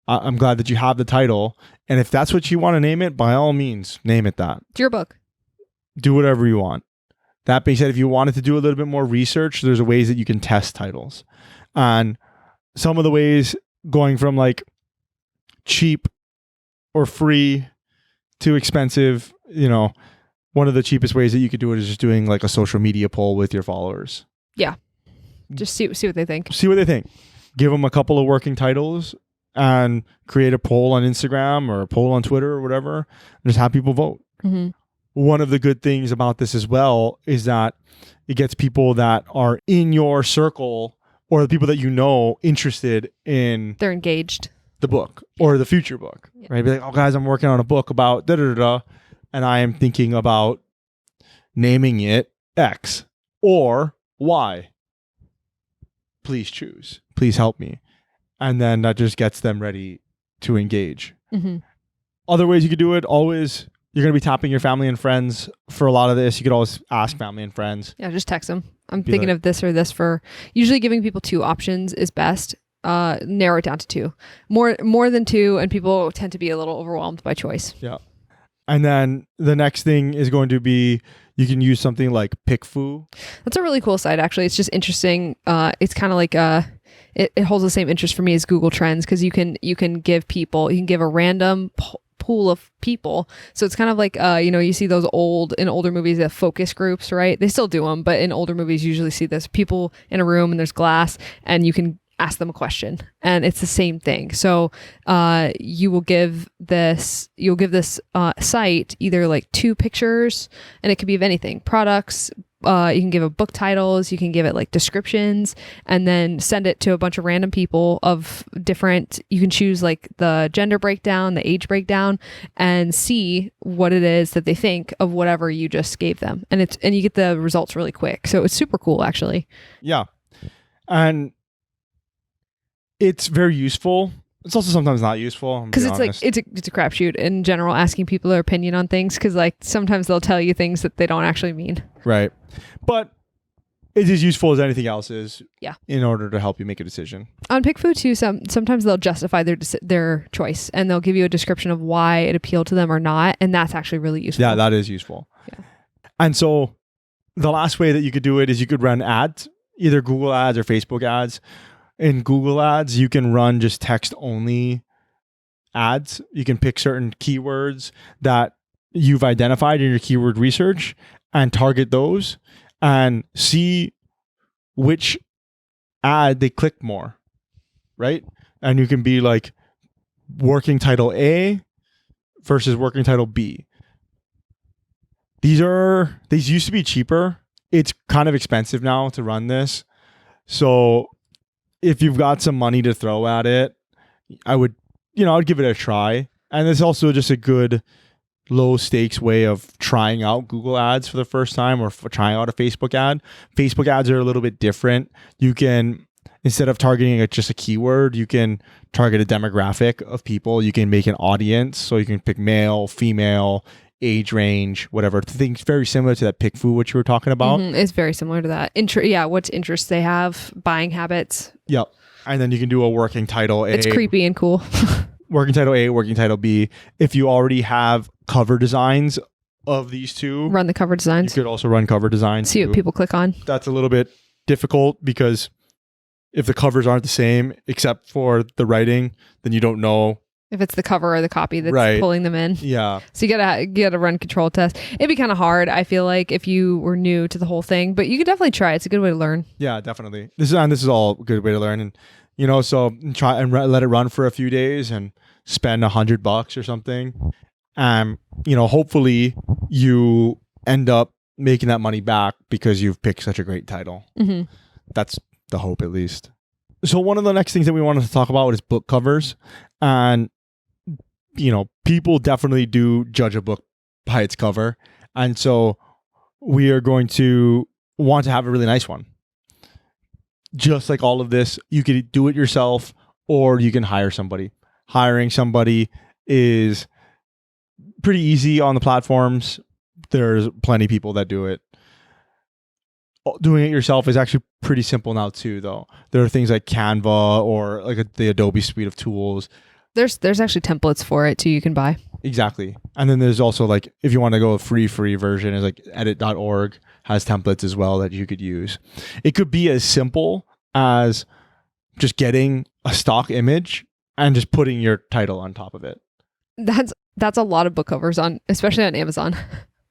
I'm glad that you have the title. And if that's what you want to name it, by all means, name it that. It's your book. Do whatever you want. That being said, if you wanted to do a little bit more research, there's ways that you can test titles. And some of the ways going from like cheap or free to expensive, one of the cheapest ways that you could do it is just doing like a social media poll with your followers. Yeah. Just see what they think. See what they think. Give them a couple of working titles and create a poll on Instagram or a poll on Twitter or whatever. And just have people vote. Mm-hmm. One of the good things about this as well is that it gets people that are in your circle or the people that you know interested in. They're engaged. The book or the future book, right? Be like, oh guys, I'm working on a book about da-da-da-da, and I am thinking about naming it X or Y. Please choose. Please help me. And then that just gets them ready to engage. Mm-hmm. Other ways you could do it, always, you're going to be tapping your family and friends for a lot of this. You could always ask family and friends. Yeah, just text them. I'm thinking of this or this for, usually giving people 2 options is best. Narrow it down to 2. More than 2, and people tend to be a little overwhelmed by choice. Yeah. And then the next thing is going to be you can use something like PickFu. That's a really cool site, actually. It's just interesting. It's kind of like it holds the same interest for me as Google Trends, because you can give a random pool of people. So it's kind of like you see those in older movies, the focus groups, right? They still do them, but in older movies you usually see this people in a room and there's glass, and you can ask them a question, and it's the same thing. So you'll give this site either like 2 pictures, and it could be of anything, products. You can give it book titles, you can give it like descriptions, and then send it to a bunch of random people of different, you can choose like the gender breakdown, the age breakdown, and see what it is that they think of whatever you just gave them. And you get the results really quick. So it's super cool, actually. Yeah. And it's very useful. It's also sometimes not useful. Because it's honest. like it's a crapshoot in general, asking people their opinion on things, because like sometimes they'll tell you things that they don't actually mean. Right. But it's as useful as anything else is. Yeah. In order to help you make a decision. On PickFu too, sometimes they'll justify their choice, and they'll give you a description of why it appealed to them or not, and that's actually really useful. Yeah, that is useful. Yeah. And so the last way that you could do it is you could run ads, either Google ads or Facebook ads. In Google ads, you can run just text only ads. You can pick certain keywords that you've identified in your keyword research and target those and see which ad they click more, right? And you can be like working title A versus working title B. These used to be cheaper. It's kind of expensive now to run this. So if you've got some money to throw at it, I'd give it a try. And it's also just a good low stakes way of trying out Google ads for the first time, or trying out a Facebook ad. Facebook ads are a little bit different. You can, instead of targeting just a keyword, you can target a demographic of people. You can make an audience. So you can pick male, female, age range, whatever. Things very similar to that PickFu, which you were talking about. Mm-hmm. It's very similar to that. What interests they have, buying habits. Yep. And then you can do a working title. It's creepy and cool. working title A, working title B. If you already have cover designs of these two, Run the cover you designs. could also run cover designs. See what too. people click on. That's a little bit difficult because if the covers aren't the same except for the writing, then you don't know. If it's the cover or the copy that's Right. pulling them in. Yeah. So you gotta run control tests. It'd be kind of hard, I feel like, if you were new to the whole thing, but you could definitely try. It's a good way to learn. Yeah, definitely. This is all a good way to learn, and so try and let it run for a few days and spend $100 or something. Hopefully you end up making that money back because you've picked such a great title. Mm-hmm. That's the hope, at least. So one of the next things that we wanted to talk about is book covers, and people definitely do judge a book by its cover, and so we are going to want to have a really nice one. Just like all of this, you could do it yourself or you can hire somebody. Hiring somebody is pretty easy on the platforms. There's plenty of people that do it. Doing it yourself is actually pretty simple now too, though. There are things like Canva or like the Adobe suite of tools. There's actually templates for it too you can buy. Exactly. And then there's also, like, if you want to go a free version, is like edit.org has templates as well that you could use. It could be as simple as just getting a stock image and just putting your title on top of it. That's a lot of book covers especially on Amazon.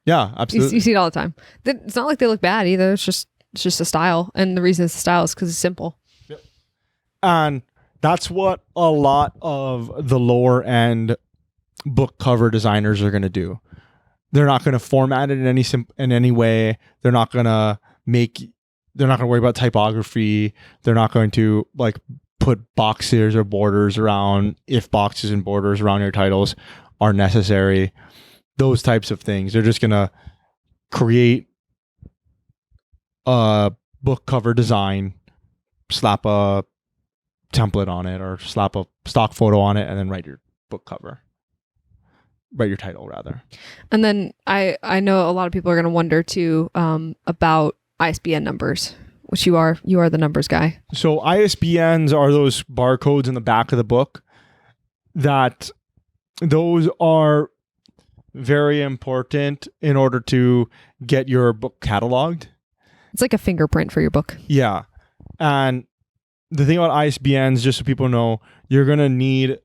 Yeah, absolutely. You see it all the time. It's not like they look bad either. It's just a style, and the reason it's a style is because it's simple. Yep. And that's what a lot of the lower end book cover designers are going to do. They're not going to format it in any way. They're not going to worry about typography. They're not going to like put boxes or borders around if boxes and borders around your titles are necessary. Those types of things. They're just going to create a book cover design, slap a template on it, or slap a stock photo on it, and then write your book cover. Write your title, rather. And then I know a lot of people are going to wonder too about ISBN numbers, which you are the numbers guy. So ISBNs are those barcodes in the back of the book. Those are very important in order to get your book cataloged. It's like a fingerprint for your book. Yeah. And the thing about ISBNs, just so people know, you're going to need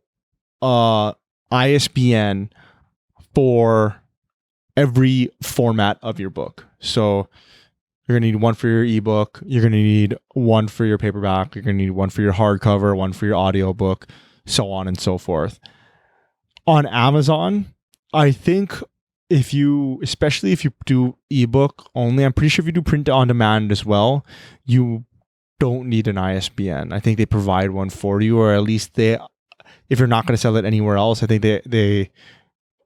a ISBN for every format of your book. So you're going to need one for your ebook. You're going to need one for your paperback. You're going to need one for your hardcover, one for your audiobook, so on and so forth. On Amazon, I think especially if you do ebook only, I'm pretty sure if you do print on demand as well, you don't need an ISBN. I think they provide one for you, or at least if you're not going to sell it anywhere else, I think they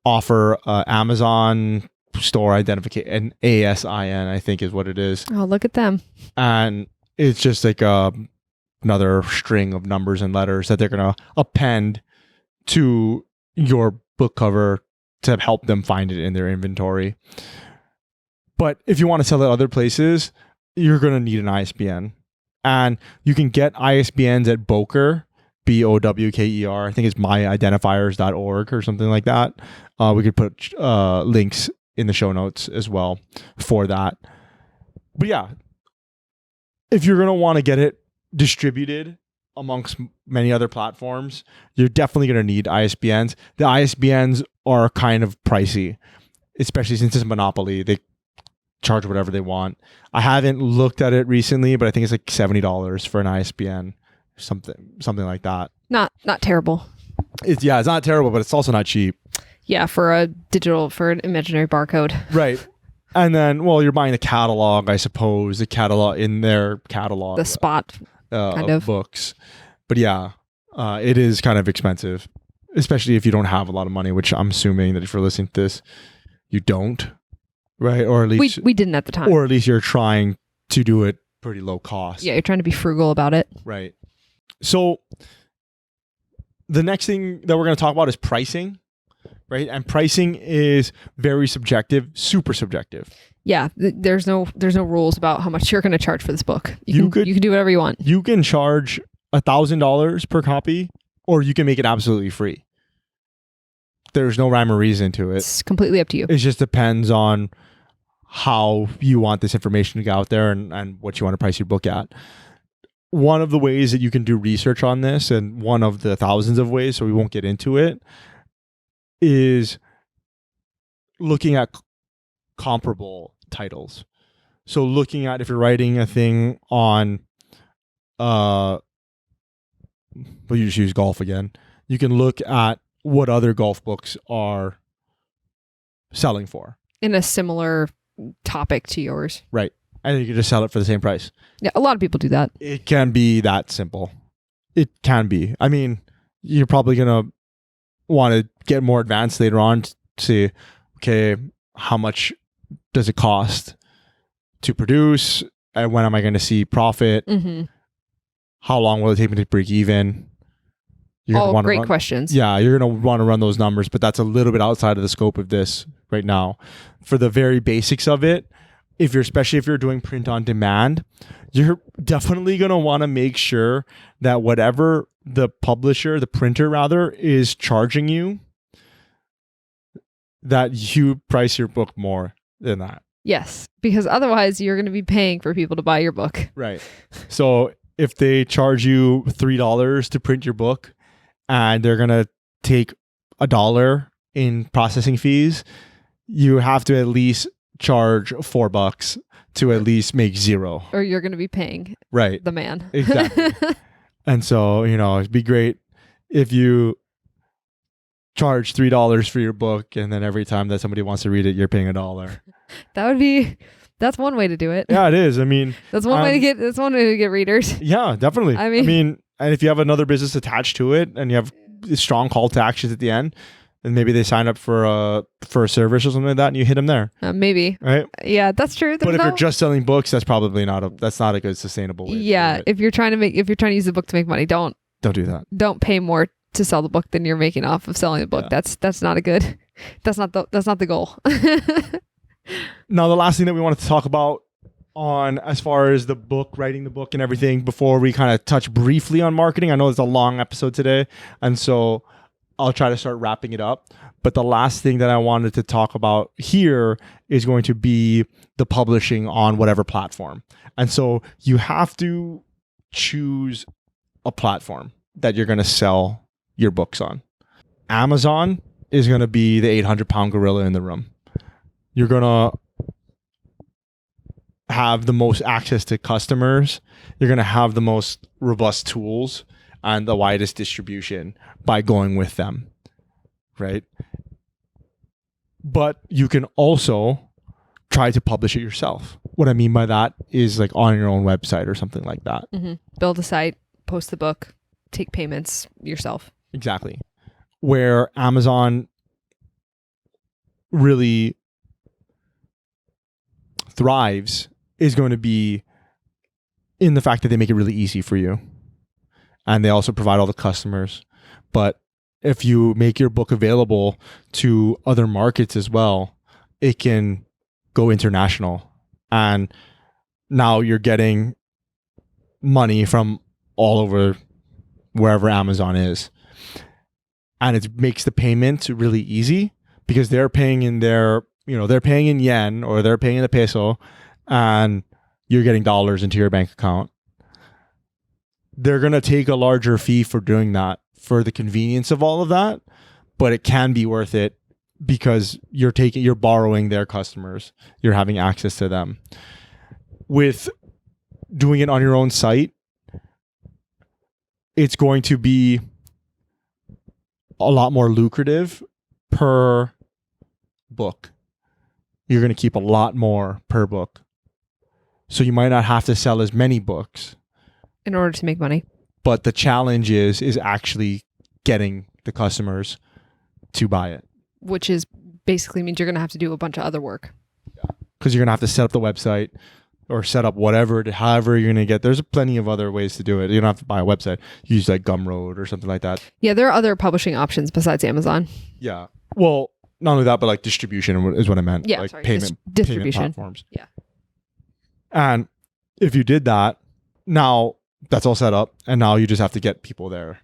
offer Amazon store identification, an ASIN, I think is what it is. Oh, look at them. And it's just like another string of numbers and letters that they're going to append to your book cover to help them find it in their inventory. But if you want to sell it other places, you're going to need an ISBN. And you can get ISBNs at Bowker, Bowker. I think it's myidentifiers.org or something like that. We could put links in the show notes as well for that. But yeah, if you're going to want to get it distributed amongst many other platforms, you're definitely going to need ISBNs. The ISBNs are kind of pricey, especially since it's a monopoly. They charge whatever they want. I haven't looked at it recently, but I think it's like $70 for an ISBN, something like that. Not terrible. It's not terrible, but it's also not cheap. Yeah, for an imaginary barcode. Right. And then, well, you're buying the catalog, I suppose, the catalog in their catalog. The spot kind of books. But yeah, it is kind of expensive, especially if you don't have a lot of money, which I'm assuming that if you're listening to this, you don't, right? Or at least we didn't at the time. Or at least you're trying to do it pretty low cost. Yeah, you're trying to be frugal about it. Right. So the next thing that we're going to talk about is pricing, right? And pricing is very subjective, super subjective. Yeah, there's no rules about how much you're going to charge for this book. You can do whatever you want. You can charge $1,000 per copy, or you can make it absolutely free. There's no rhyme or reason to it. It's completely up to you. It just depends on how you want this information to go out there and what you want to price your book at. One of the ways that you can do research on this, and one of the thousands of ways, so we won't get into it, is looking at comparable titles. So looking at, if you're writing a thing on, we'll just use golf again. You can look at what other golf books are selling for. In a similar topic to yours. Right. And you can just sell it for the same price. Yeah, a lot of people do that. It can be that simple. It can be. I mean, you're probably going to want to get more advanced later on to see, okay, how much does it cost to produce? And when am I going to see profit? Mm-hmm. How long will it take me to break even? All great questions. Yeah, you're going to want to run those numbers, but that's a little bit outside of the scope of this right now. For the very basics of it, especially if you're doing print on demand, you're definitely going to want to make sure that whatever the printer rather, is charging you, that you price your book more than that. Yes, because otherwise you're going to be paying for people to buy your book. Right. So if they charge you $3 to print your book and they're going to take $1 in processing fees, you have to at least charge $4 to at least make $0. Or you're going to be paying the man. Exactly. And so, it'd be great if you charge $3 for your book, and then every time that somebody wants to read it, you're paying $1. That's one way to do it. Yeah, it is. I mean, that's one way to get readers. Yeah, definitely. I mean, and if you have another business attached to it and you have a strong call to actions at the end, and maybe they sign up for a service or something like that, and you hit them there. Maybe. Right? Yeah, that's true. But if you're just selling books, that's probably not a good sustainable way. Yeah, if you're trying to use the book to make money, don't do that. Don't pay more to sell the book than you're making off of selling the book. Yeah. That's not the goal. Now, the last thing that we wanted to talk about on as far as the book, writing the book and everything, before we kind of touch briefly on marketing. I know it's a long episode today, and so I'll try to start wrapping it up. But the last thing that I wanted to talk about here is going to be the publishing on whatever platform. And so you have to choose a platform that you're going to sell your books on. Amazon is going to be the 800-pound gorilla in the room. You're going to have the most access to customers. You're going to have the most robust tools and the widest distribution by going with them, right? But you can also try to publish it yourself. What I mean by that is like on your own website or something like that. Mm-hmm. Build a site, post the book, take payments yourself. Exactly. Where Amazon really thrives is going to be in the fact that they make it really easy for you. And they also provide all the customers. But if you make your book available to other markets as well, it can go international. And now you're getting money from all over wherever Amazon is. And it makes the payment really easy because they're paying in they're paying in yen or they're paying in the peso, and you're getting dollars into your bank account. They're going to take a larger fee for doing that, for the convenience of all of that, but it can be worth it because you're borrowing their customers. You're having access to them. With doing it on your own site, it's going to be a lot more lucrative per book. You're going to keep a lot more per book. So you might not have to sell as many books in order to make money. But the challenge is actually getting the customers to buy it. Which is basically means you're going to have to do a bunch of other work. Because you're going to have to set up the website or set up however you're going to get. There's plenty of other ways to do it. You don't have to buy a website. Use like Gumroad or something like that. Yeah, there are other publishing options besides Amazon. Yeah. Well, not only that, but like distribution is what I meant. Yeah, like sorry. distribution payment platforms. Yeah. And if you did that, now that's all set up, and now you just have to get people there.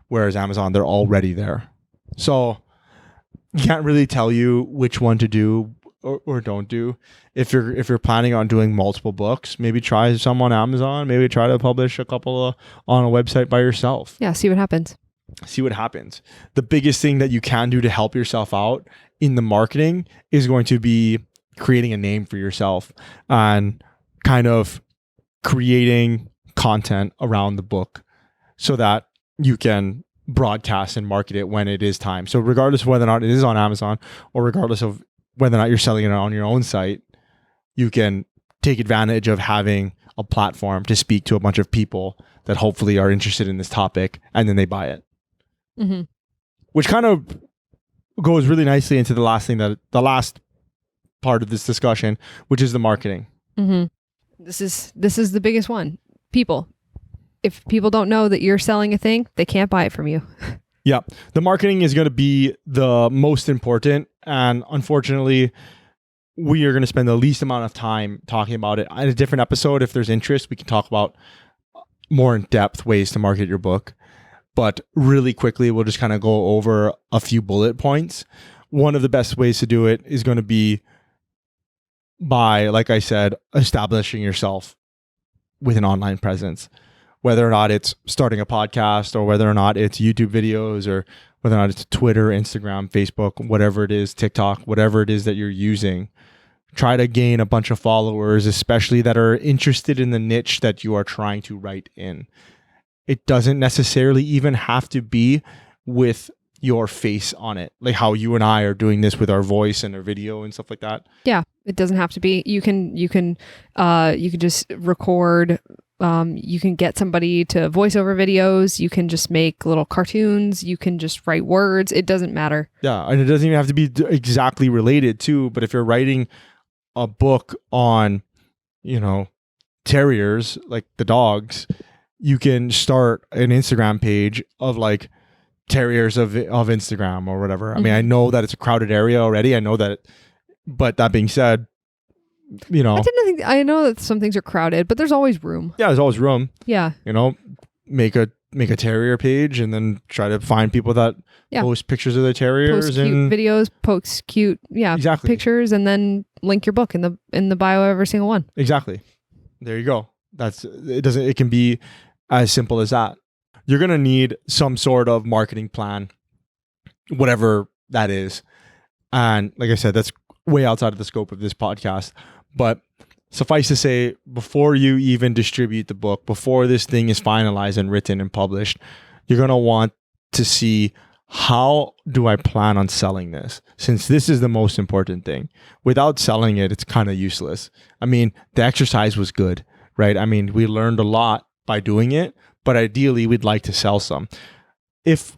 Whereas Amazon, they're already there. So can't really tell you which one to do or don't do. If you're planning on doing multiple books, maybe try some on Amazon, maybe try to publish a couple on a website by yourself. Yeah, see what happens. See what happens. The biggest thing that you can do to help yourself out in the marketing is going to be creating a name for yourself and kind of creating content around the book so that you can broadcast and market it when it is time. So regardless of whether or not it is on Amazon or regardless of whether or not you're selling it on your own site, you can take advantage of having a platform to speak to a bunch of people that hopefully are interested in this topic, and then they buy it. Mm-hmm. Which kind of goes really nicely into the last part of this discussion, which is the marketing. Mm-hmm. This is the biggest one. People. If people don't know that you're selling a thing, they can't buy it from you. Yeah. The marketing is going to be the most important. And unfortunately, we are going to spend the least amount of time talking about it. In a different episode, if there's interest, we can talk about more in-depth ways to market your book. But really quickly, we'll just kind of go over a few bullet points. One of the best ways to do it is going to be by, like I said, establishing yourself with an online presence. Whether or not it's starting a podcast or whether or not it's YouTube videos or whether or not it's Twitter, Instagram, Facebook, whatever it is, TikTok, whatever it is that you're using, try to gain a bunch of followers, especially that are interested in the niche that you are trying to write in. It doesn't necessarily even have to be with your face on it, like how you and I are doing this with our voice and our video and stuff like that. Yeah, it doesn't have to be. You can just record. You can get somebody to voice over videos. You can just make little cartoons. You can just write words. It doesn't matter. Yeah, and it doesn't even have to be exactly related to. But if you're writing a book on, terriers, like the dogs, you can start an Instagram page of like terriers of Instagram or whatever. Mm-hmm. I mean, I know that it's a crowded area already. I know that, but that being said, I know that some things are crowded, but there's always room. Yeah, there's always room. Yeah. Make a terrier page and then try to find people that post pictures of their terriers, post cute videos, post cute pictures, and then link your book in the bio of every single one. Exactly. There you go. It can be as simple as that. You're going to need some sort of marketing plan, whatever that is. And like I said, that's way outside of the scope of this podcast. But suffice to say, before you even distribute the book, before this thing is finalized and written and published, you're going to want to see, how do I plan on selling this? Since this is the most important thing. Without selling it, it's kind of useless. I mean, the exercise was good, right? I mean, we learned a lot by doing it, but ideally we'd like to sell some. If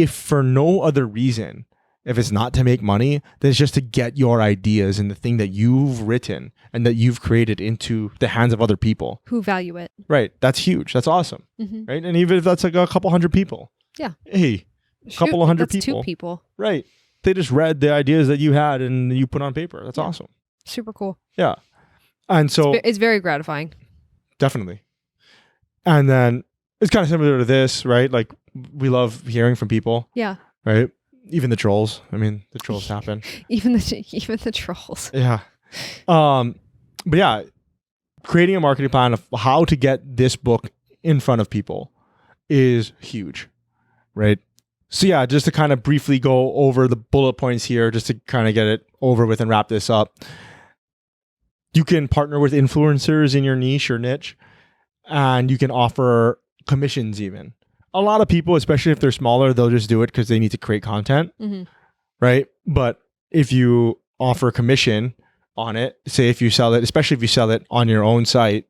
for no other reason, if it's not to make money, then it's just to get your ideas and the thing that you've written and that you've created into the hands of other people who value it. Right. That's huge. That's awesome. Mm-hmm. Right. And even if that's like a couple hundred people. Yeah. Hey, a couple hundred that's people. 2 people. Right. They just read the ideas that you had and you put on paper. That's awesome. Super cool. Yeah. And so it's very gratifying. Definitely. And then it's kind of similar to this, right? Like, we love hearing from people. Yeah. Right. Even the trolls. I mean, the trolls happen. even the trolls. Yeah. But yeah, creating a marketing plan of how to get this book in front of people is huge, right? So yeah, just to kind of briefly go over the bullet points here, just to kind of get it over with and wrap this up. You can partner with influencers in your niche or niche, and you can offer commissions even. A lot of people, especially if they're smaller, they'll just do it because they need to create content, right? But if you offer a commission on it, say if you sell it, especially if you sell it on your own site,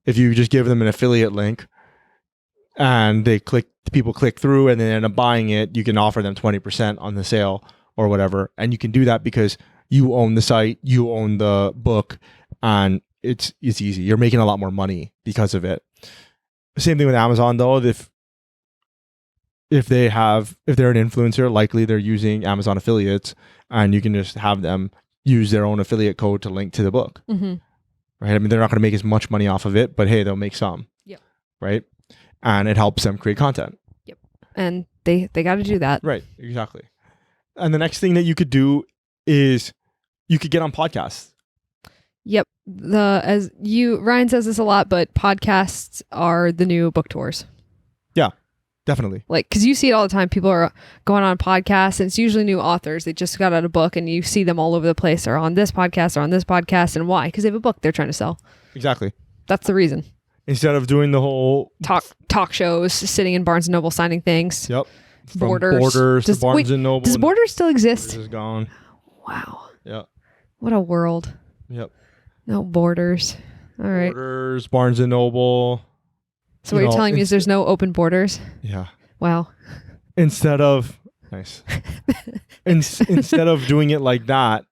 if you just give them an affiliate link and people click through and they end up buying it, you can offer them 20% on the sale or whatever. And you can do that because you own the site, you own the book, and it's easy. You're making a lot more money because of it. Same thing with Amazon though. If they're an influencer, likely they're using Amazon affiliates, and you can just have them use their own affiliate code to link to the book. Mm-hmm. Right? I mean, they're not going to make as much money off of it, but hey, they'll make some. Yep. Right? And it helps them create content. Yep. And they got to do that. Right. Exactly. And the next thing that you could do is you could get on podcasts. Yep. Ryan says this a lot, but podcasts are the new book tours. Yeah, definitely. Like, because you see it all the time. People are going on podcasts, and it's usually new authors. They just got out a book, and you see them all over the place. They're on this podcast, or on this podcast. And why? Because they have a book they're trying to sell. Exactly. That's the reason. Instead of doing the whole talk shows, sitting in Barnes & Noble signing things. Yep. From Borders to Barnes & Noble. Does Borders still exist? Borders is gone. Wow. Yep. What a world. Yep. No Borders. All right. Borders, Barnes & Noble. So what you're telling me is there's no open borders? Yeah. Wow. Instead of instead of doing it like that,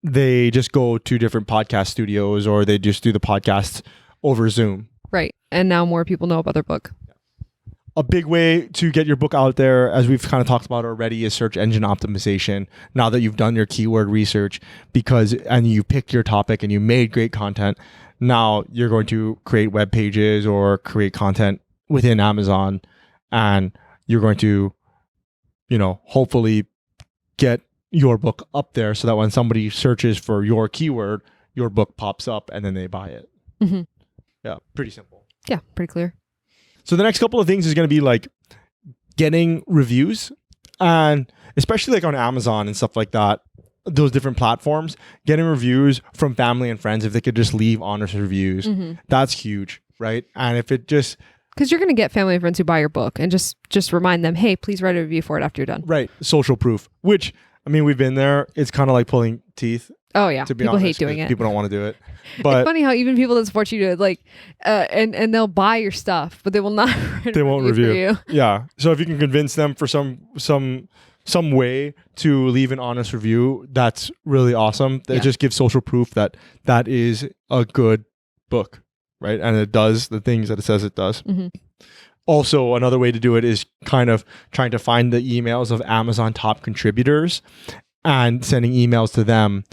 they just go to different podcast studios, or they just do the podcasts over Zoom. Right. And now more people know about their book. A big way to get your book out there, as we've kind of talked about already, is search engine optimization. Now that you've done your keyword research, and you picked your topic and you made great content, now you're going to create web pages or create content within Amazon, and you're going to, hopefully get your book up there so that when somebody searches for your keyword, your book pops up and then they buy it. Mm-hmm. Yeah, pretty simple. Yeah, pretty clear. So the next couple of things is going to be like getting reviews, and especially like on Amazon and stuff like that, those different platforms, getting reviews from family and friends, if they could just leave honest reviews, that's huge, right? And if it just... Because you're going to get family and friends who buy your book, and just remind them, hey, please write a review for it after you're done. Right. Social proof, which, I mean, we've been there. It's kind of like pulling teeth. Oh yeah, to be people honest, hate doing it. People don't want to do it. But it's funny how even people that support you do it, like, and they'll buy your stuff, but they will not. They won't review. For you. Yeah. So if you can convince them for some way to leave an honest review, that's really awesome. It just gives social proof that is a good book, right? And it does the things that it says it does. Mm-hmm. Also, another way to do it is kind of trying to find the emails of Amazon top contributors and sending emails to them.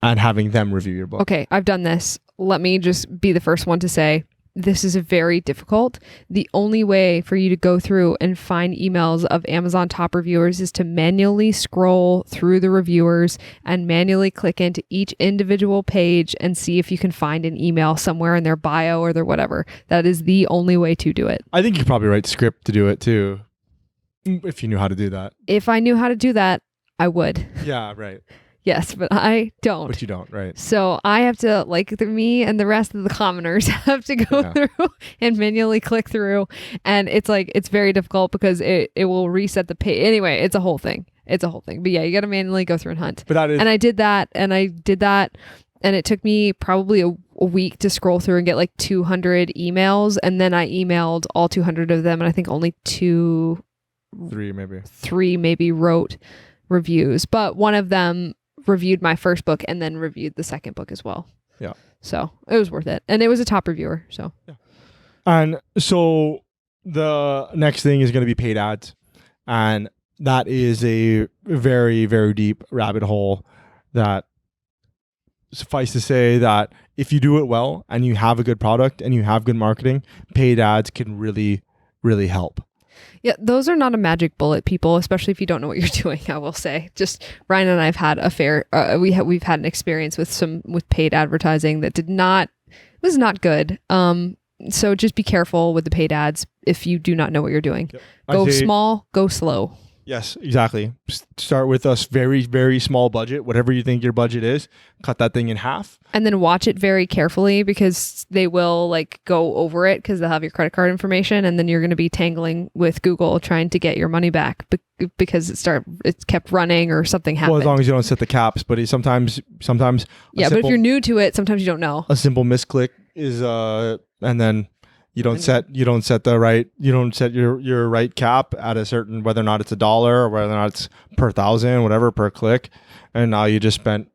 And having them review your book. Okay, I've done this. Let me just be the first one to say this is very difficult. The only way for you to go through and find emails of Amazon top reviewers is to manually scroll through the reviewers and manually click into each individual page and see if you can find an email somewhere in their bio or their whatever. That is the only way to do it. I think you could probably write script to do it too, if you knew how to do that. If I knew how to do that, I would. Yeah, right. Yes, but I don't. But you don't, right? So I have to, me and the rest of the commoners have to go through and manually click through. And it's very difficult because it will reset the page. Anyway, it's a whole thing. But yeah, you got to manually go through and hunt. But that is... And I did that. And it took me probably a week to scroll through and get like 200 emails. And then I emailed all 200 of them. And I think only three maybe wrote reviews. But one of them reviewed my first book and then reviewed the second book as well. Yeah. So it was worth it. And it was a top reviewer. So yeah. And so the next thing is going to be paid ads. And that is a very, very deep rabbit hole that, suffice to say, that if you do it well and you have a good product and you have good marketing, paid ads can really, really help. Yeah, those are not a magic bullet, people, especially if you don't know what you're doing, I will say. Just Ryan and I have had we've had an experience with paid advertising that was not good. So just be careful with the paid ads if you do not know what you're doing. Yep. Go small, go slow. Yes, exactly. Start with a very, very small budget, whatever you think your budget is, cut that thing in half. And then watch it very carefully because they will go over it because they'll have your credit card information, and then you're going to be tangling with Google trying to get your money back because it's kept running or something happened. Well, as long as you don't set the caps, but sometimes. Yeah, but if you're new to it, sometimes you don't know. A simple misclick is and then you don't set your right cap at a certain, whether or not it's $1 or whether or not it's per 1,000, whatever, per click, and now you just spent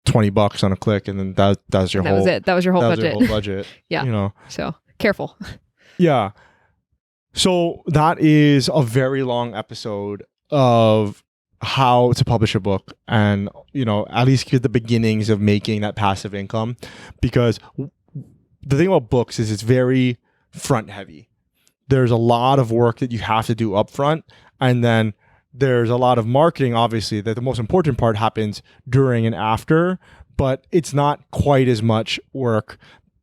$20 on a click, and then that was your whole. Was it. That was your whole budget. Your whole budget. Yeah. So careful. Yeah. So that is a very long episode of how to publish a book, and at least get the beginnings of making that passive income, because the thing about books is it's very front heavy. There's a lot of work that you have to do up front, and then there's a lot of marketing, obviously, that the most important part happens during and after, but it's not quite as much work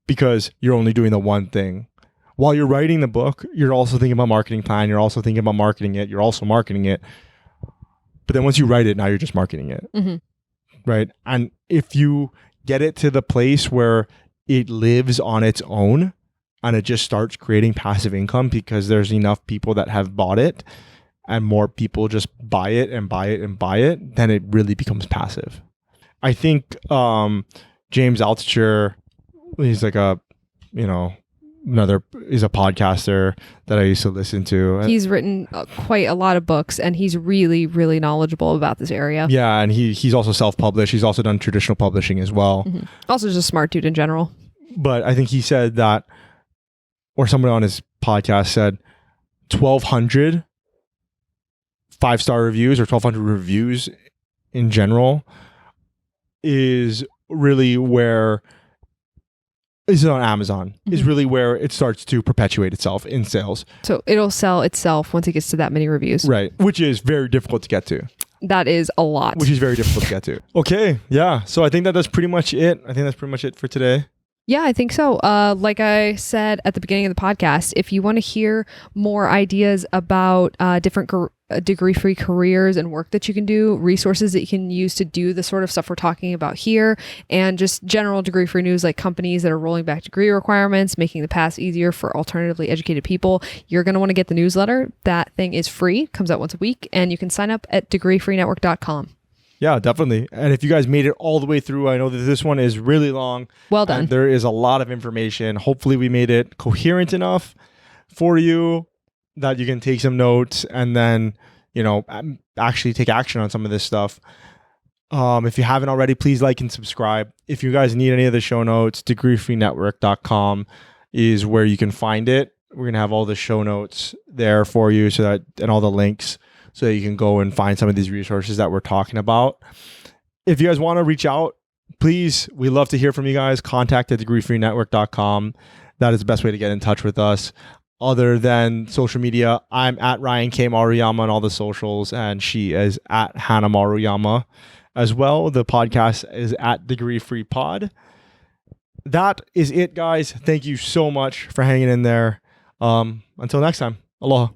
because you're only doing the one thing. While you're writing the book, you're also thinking about marketing plan. You're also thinking about marketing it. You're also marketing it. But then once you write it, now you're just marketing it. Mm-hmm. Right. And if you get it to the place where it lives on its own and it just starts creating passive income because there's enough people that have bought it and more people just buy it and buy it and buy it, then it really becomes passive. I think James Altucher, he's like is a podcaster that I used to listen to. He's written quite a lot of books, and he's really, really knowledgeable about this area. Yeah, and he's also self-published. He's also done traditional publishing as well. Mm-hmm. Also just a smart dude in general. But I think he said that, or someone on his podcast said, 1,200 5-star reviews or 1,200 reviews in general is really where... Is on Amazon, is really where it starts to perpetuate itself in sales. So it'll sell itself once it gets to that many reviews. Right. Which is very difficult to get to. That is a lot. Which is very difficult to get to. Okay. Yeah. So I think that's pretty much it. I think that's pretty much it for today. Yeah, I think so. Like I said at the beginning of the podcast, if you want to hear more ideas about different degree-free careers and work that you can do, resources that you can use to do the sort of stuff we're talking about here, and just general degree-free news like companies that are rolling back degree requirements, making the path easier for alternatively educated people, you're going to want to get the newsletter. That thing is free, comes out once a week, and you can sign up at degreefreenetwork.com. Yeah, definitely. And if you guys made it all the way through, I know that this one is really long. Well done. There is a lot of information. Hopefully we made it coherent enough for you that you can take some notes and then, actually take action on some of this stuff. If you haven't already, please like and subscribe. If you guys need any of the show notes, degreefreenetwork.com is where you can find it. We're going to have all the show notes there for you and all the links, so that you can go and find some of these resources that we're talking about. If you guys want to reach out, please, we love to hear from you guys. Contact at degreefreenetwork.com. That is the best way to get in touch with us. Other than social media, I'm at Ryan K. Maruyama on all the socials, and she is at Hannah Maruyama as well. The podcast is at Degree Free Pod. That is it, guys. Thank you so much for hanging in there. Until next time, aloha.